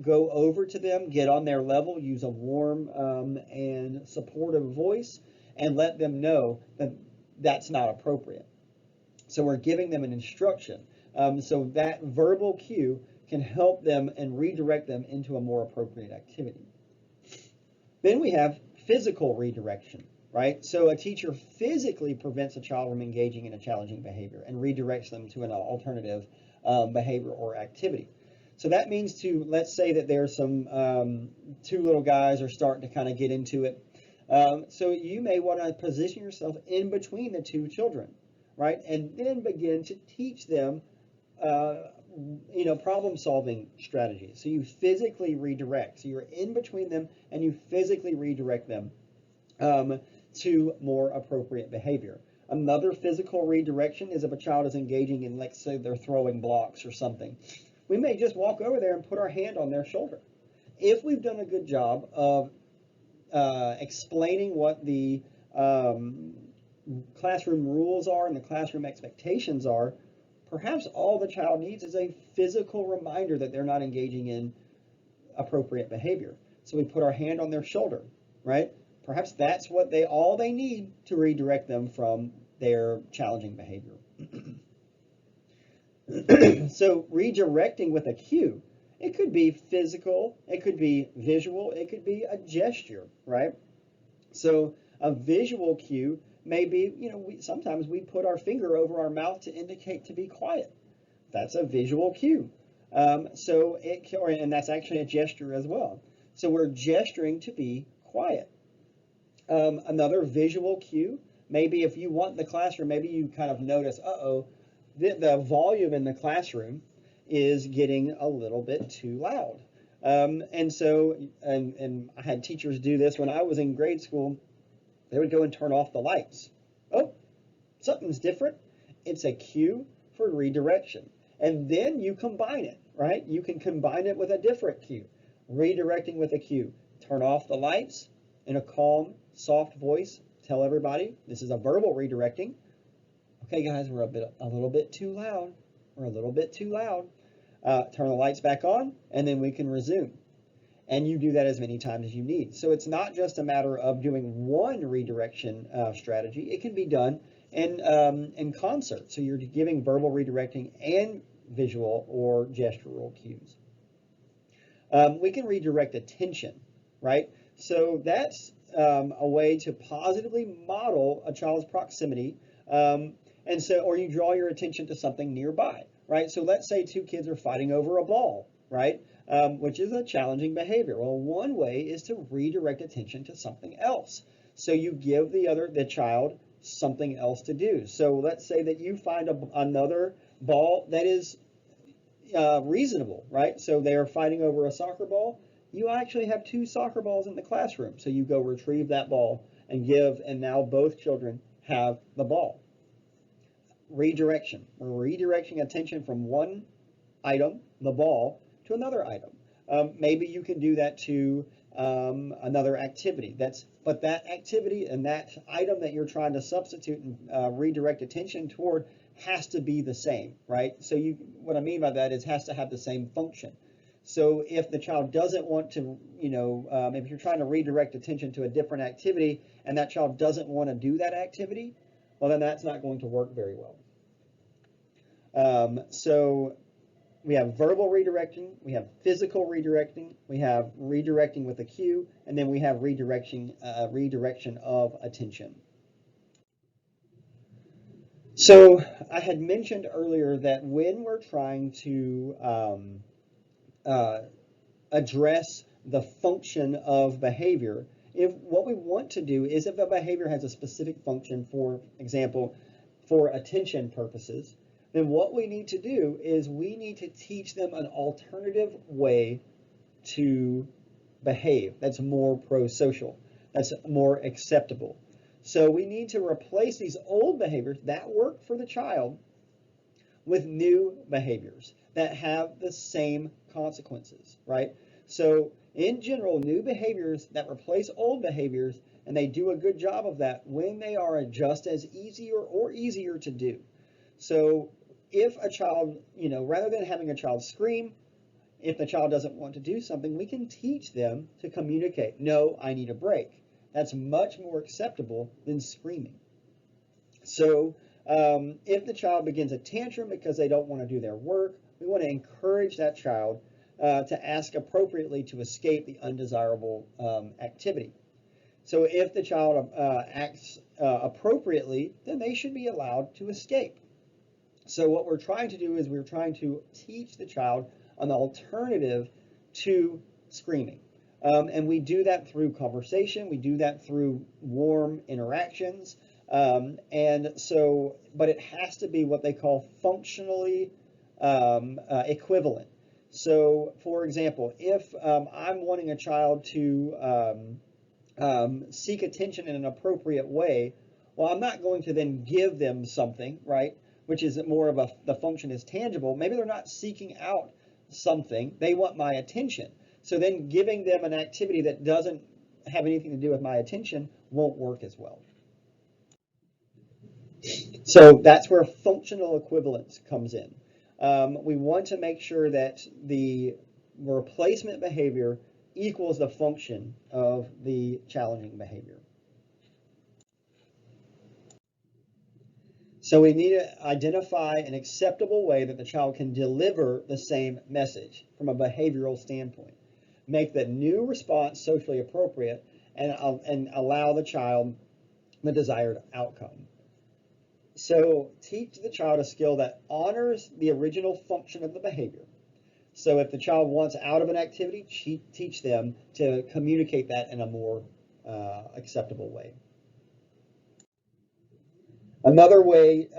go over to them, get on their level, use a warm and supportive voice, and let them know that that's not appropriate. So we're giving them an instruction. So that verbal cue can help them and redirect them into a more appropriate activity. Then we have physical redirection, right? So a teacher physically prevents a child from engaging in a challenging behavior and redirects them to an alternative behavior or activity. So that means let's say that there's some 2 little guys are starting to kind of get into it. So you may want to position yourself in between the 2 children, right? And then begin to teach them problem-solving strategies. So you physically redirect. So you're in between them and you physically redirect them to more appropriate behavior. Another physical redirection is if a child is engaging in, let's say, they're throwing blocks or something. We may just walk over there and put our hand on their shoulder. If we've done a good job of explaining what the classroom rules are and the classroom expectations are, perhaps all the child needs is a physical reminder that they're not engaging in appropriate behavior. So we put our hand on their shoulder, right? Perhaps that's what all they need to redirect them from their challenging behavior. So redirecting with a cue, it could be physical, it could be visual, it could be a gesture, right? So a visual cue may be, sometimes we put our finger over our mouth to indicate to be quiet. That's a visual cue. And that's actually a gesture as well. So we're gesturing to be quiet. Another visual cue, maybe if you want the classroom, maybe you kind of notice, the volume in the classroom is getting a little bit too loud. And I had teachers do this when I was in grade school. They would go and turn off the lights. Oh, something's different. It's a cue for redirection. And then you combine it, right? You can combine it with a different cue. Redirecting with a cue. Turn off the lights in a calm, soft voice. Tell everybody this is a verbal redirecting. Okay, guys, we're a little bit too loud. We're a little bit too loud. Turn the lights back on, and then we can resume. And you do that as many times as you need. So it's not just a matter of doing one redirection strategy. It can be done in concert. So you're giving verbal redirecting and visual or gestural cues. We can redirect attention, right? So that's a way to positively model a child's proximity. Or you draw your attention to something nearby, right? So let's say 2 kids are fighting over a ball, right? Which is a challenging behavior. Well, one way is to redirect attention to something else. So you give the child something else to do. So let's say that you find another ball that is reasonable, right? So they're fighting over a soccer ball. You actually have 2 soccer balls in the classroom. So you go retrieve that ball and now both children have the ball. Redirection. We're redirecting attention from one item, the ball, to another item. Maybe you can do that to another activity. But that activity and that item that you're trying to substitute and redirect attention toward has to be the same, right? So what I mean by that is has to have the same function. So if the child doesn't want to, if you're trying to redirect attention to a different activity and that child doesn't want to do that activity, well, then that's not going to work very well. So we have verbal redirecting, we have physical redirecting, we have redirecting with a cue, and then we have redirection of attention. So I had mentioned earlier that when we're trying to address the function of behavior, what we want to do is if a behavior has a specific function, for example, for attention purposes, then what we need to do is we need to teach them an alternative way to behave that's more pro-social, that's more acceptable. So we need to replace these old behaviors that work for the child with new behaviors that have the same consequences, right? So in general, new behaviors that replace old behaviors, and they do a good job of that when they are just as easier or easier to do. So if a child, rather than having a child scream, if the child doesn't want to do something, we can teach them to communicate, no, I need a break. That's much more acceptable than screaming. So if the child begins a tantrum because they don't want to do their work, we want to encourage that child to ask appropriately to escape the undesirable activity. So if the child acts appropriately, then they should be allowed to escape. So what we're trying to do is we're trying to teach the child an alternative to screaming. And we do that through conversation. We do that through warm interactions. But it has to be what they call functionally equivalent. So, for example, if I'm wanting a child to seek attention in an appropriate way, well, I'm not going to then give them something, right, which is more of the function is tangible. Maybe they're not seeking out something. They want my attention. So then giving them an activity that doesn't have anything to do with my attention won't work as well. So that's where functional equivalence comes in. We want to make sure that the replacement behavior equals the function of the challenging behavior. So we need to identify an acceptable way that the child can deliver the same message from a behavioral standpoint. Make the new response socially appropriate and allow the child the desired outcome. So teach the child a skill that honors the original function of the behavior. So if the child wants out of an activity, teach them to communicate that in a more acceptable way. Another way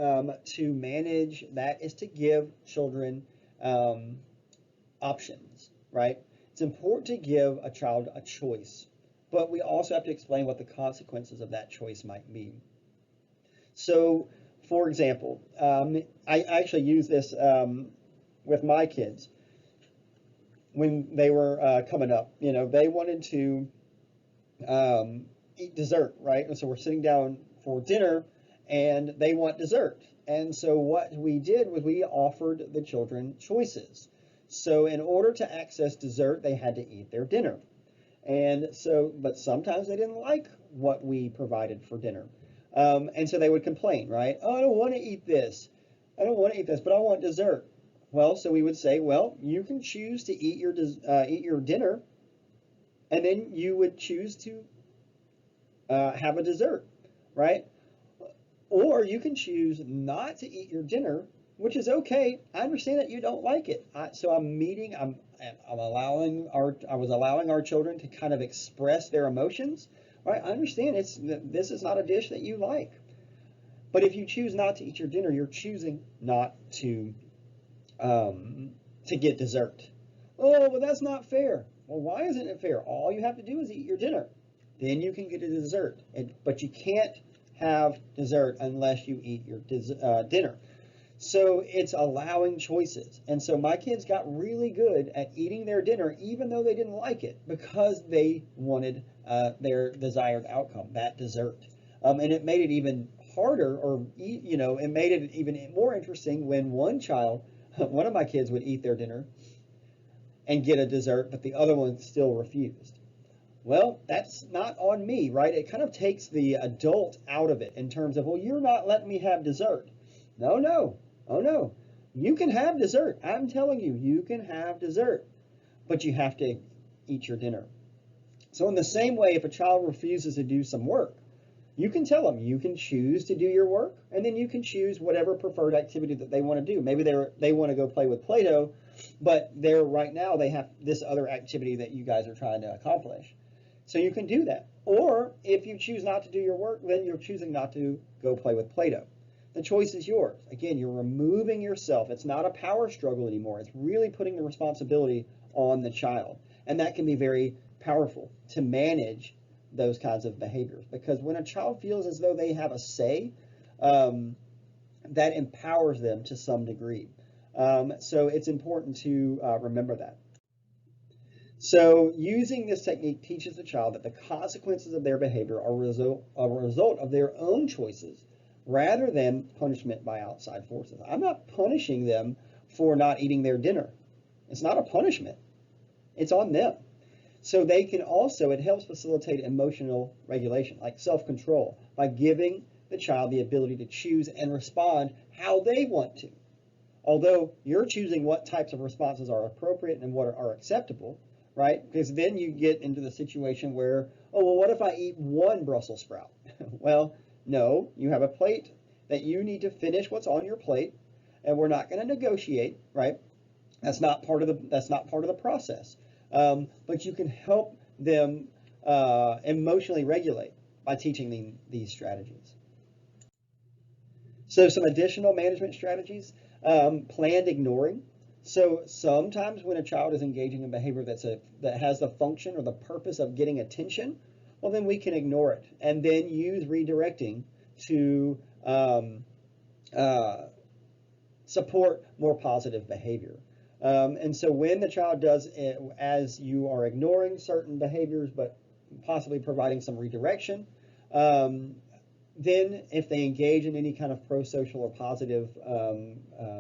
to manage that is to give children options, right? It's important to give a child a choice, but we also have to explain what the consequences of that choice might be. So, for example, I actually use this with my kids when they were coming up. They wanted to eat dessert, right? And so we're sitting down for dinner, and they want dessert. And so what we did was we offered the children choices. So in order to access dessert, they had to eat their dinner. But sometimes they didn't like what we provided for dinner. And so they would complain, right? Oh, I don't want to eat this. I don't want to eat this, but I want dessert. Well, so we would say, well, you can choose to eat your dinner, and then you would choose to have a dessert, right? Or you can choose not to eat your dinner, which is okay. I understand that you don't like it. I was allowing our children to kind of express their emotions. Right? I understand this is not a dish that you like. But if you choose not to eat your dinner, you're choosing not to get dessert. Oh, well, that's not fair. Well, why isn't it fair? All you have to do is eat your dinner. Then you can get a dessert. But you can't have dessert unless you eat your dinner. So it's allowing choices. And so my kids got really good at eating their dinner even though they didn't like it, because they wanted their desired outcome, that dessert. And it made it even harder, or it made it even more interesting when one of my kids would eat their dinner and get a dessert, but the other one still refused. Well, that's not on me, right? It kind of takes the adult out of it in terms of, well, you're not letting me have dessert. No. Oh, no. You can have dessert. I'm telling you, you can have dessert, but you have to eat your dinner. So in the same way, if a child refuses to do some work, you can tell them you can choose to do your work, and then you can choose whatever preferred activity that they want to do. Maybe they want to go play with Play-Doh, but right now they have this other activity that you guys are trying to accomplish. So you can do that. Or if you choose not to do your work, then you're choosing not to go play with Play-Doh. the choice is yours. Again, you're removing yourself. It's not a power struggle anymore. It's really putting the responsibility on the child. And that can be very powerful to manage those kinds of behaviors, because when a child feels as though they have a say, that empowers them to some degree. So it's important to remember that. So using this technique teaches the child that the consequences of their behavior are a result of their own choices rather than punishment by outside forces. I'm not punishing them for not eating their dinner. It's not a punishment. It's on them. So they can also, it helps facilitate emotional regulation, like self-control, by giving the child the ability to choose and respond how they want to. Although you're choosing what types of responses are appropriate and what are acceptable, right? Because then you get into the situation where, oh, well, what if I eat one Brussels sprout? Well, no, you have a plate that you need to finish what's on your plate, and we're not going to negotiate, right? That's not part of the process. But you can help them emotionally regulate by teaching these strategies. So some additional management strategies, planned ignoring. So sometimes when a child is engaging in behavior that has the function or the purpose of getting attention, well, then we can ignore it and then use redirecting to support more positive behavior. And so when the child does, as you are ignoring certain behaviors, but possibly providing some redirection, then if they engage in any kind of pro-social or positive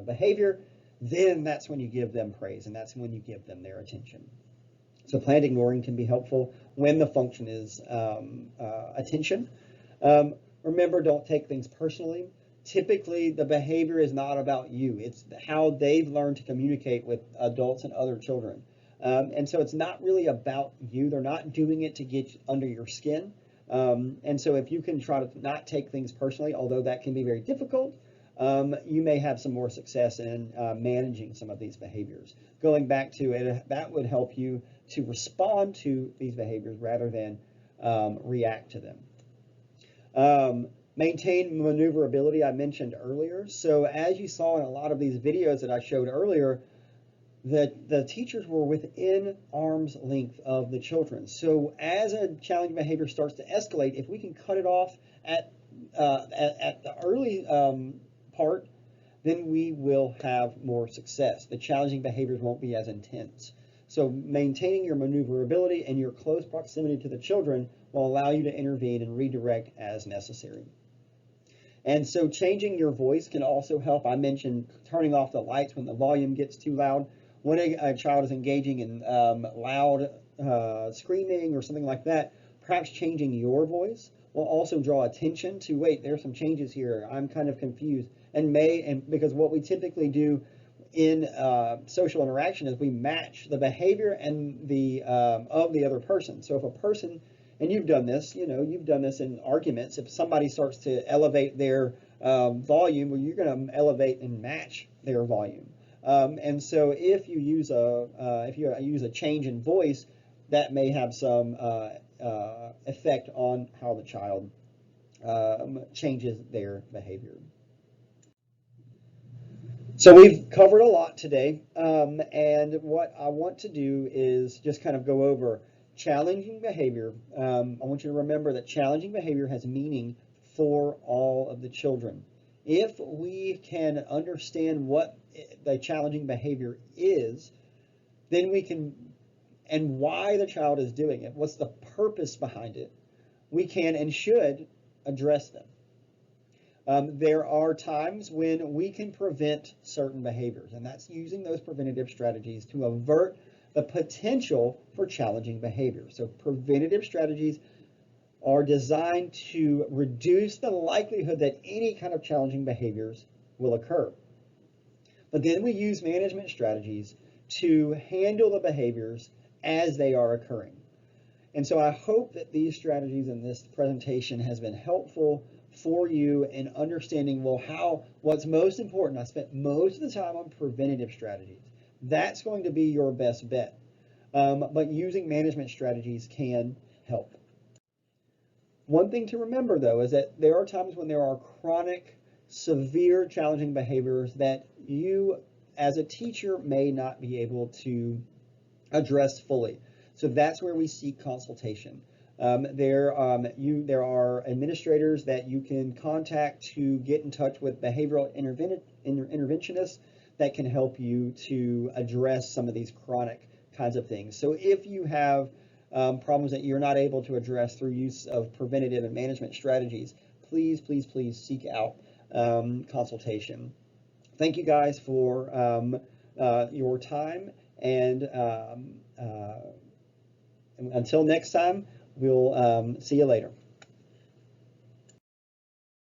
behavior, then that's when you give them praise and that's when you give them their attention. So planned ignoring can be helpful when the function is attention. Remember, don't take things personally. Typically, the behavior is not about you. It's how they've learned to communicate with adults and other children. And so it's not really about you. They're not doing it to get under your skin. And so if you can try to not take things personally, although that can be very difficult, you may have some more success in managing some of these behaviors. Going back to it, that would help you to respond to these behaviors rather than react to them. Maintain maneuverability, I mentioned earlier. So as you saw in a lot of these videos that I showed earlier, the teachers were within arm's length of the children. So as a challenging behavior starts to escalate, if we can cut it off at the early part, then we will have more success. The challenging behaviors won't be as intense. So maintaining your maneuverability and your close proximity to the children will allow you to intervene and redirect as necessary. And so changing your voice can also help. I mentioned turning off the lights when the volume gets too loud. When a child is engaging in loud screaming or something like that, perhaps changing your voice will also draw attention to, wait, there's some changes here. I'm kind of confused. And because what we typically do in social interaction is we match the behavior and the of the other person. So if a person, and you've done this, you've done this in arguments, if somebody starts to elevate their volume, well, you're going to elevate and match their volume. And so if you use a change in voice, that may have some effect on how the child changes their behavior. So we've covered a lot today, and what I want to do is just kind of go over challenging behavior. I want you to remember that challenging behavior has meaning for all of the children. If we can understand what the challenging behavior is, then we can, and why the child is doing it, what's the purpose behind it, we can and should address them. There are times when we can prevent certain behaviors, and that's using those preventative strategies to avert the potential for challenging behavior. So preventative strategies are designed to reduce the likelihood that any kind of challenging behaviors will occur. But then we use management strategies to handle the behaviors as they are occurring. And so I hope that these strategies in this presentation has been helpful for you in understanding, well, what's most important. I spent most of the time on preventative strategies. That's going to be your best bet. But using management strategies can help. One thing to remember, though, is that there are times when there are chronic severe challenging behaviors that you as a teacher may not be able to address fully. So that's where we seek consultation. There are administrators that you can contact to get in touch with behavioral interventionists that can help you to address some of these chronic kinds of things. So if you have problems that you're not able to address through use of preventative and management strategies, please, please, please seek out consultation. Thank you guys for your time, and until next time, we'll see you later.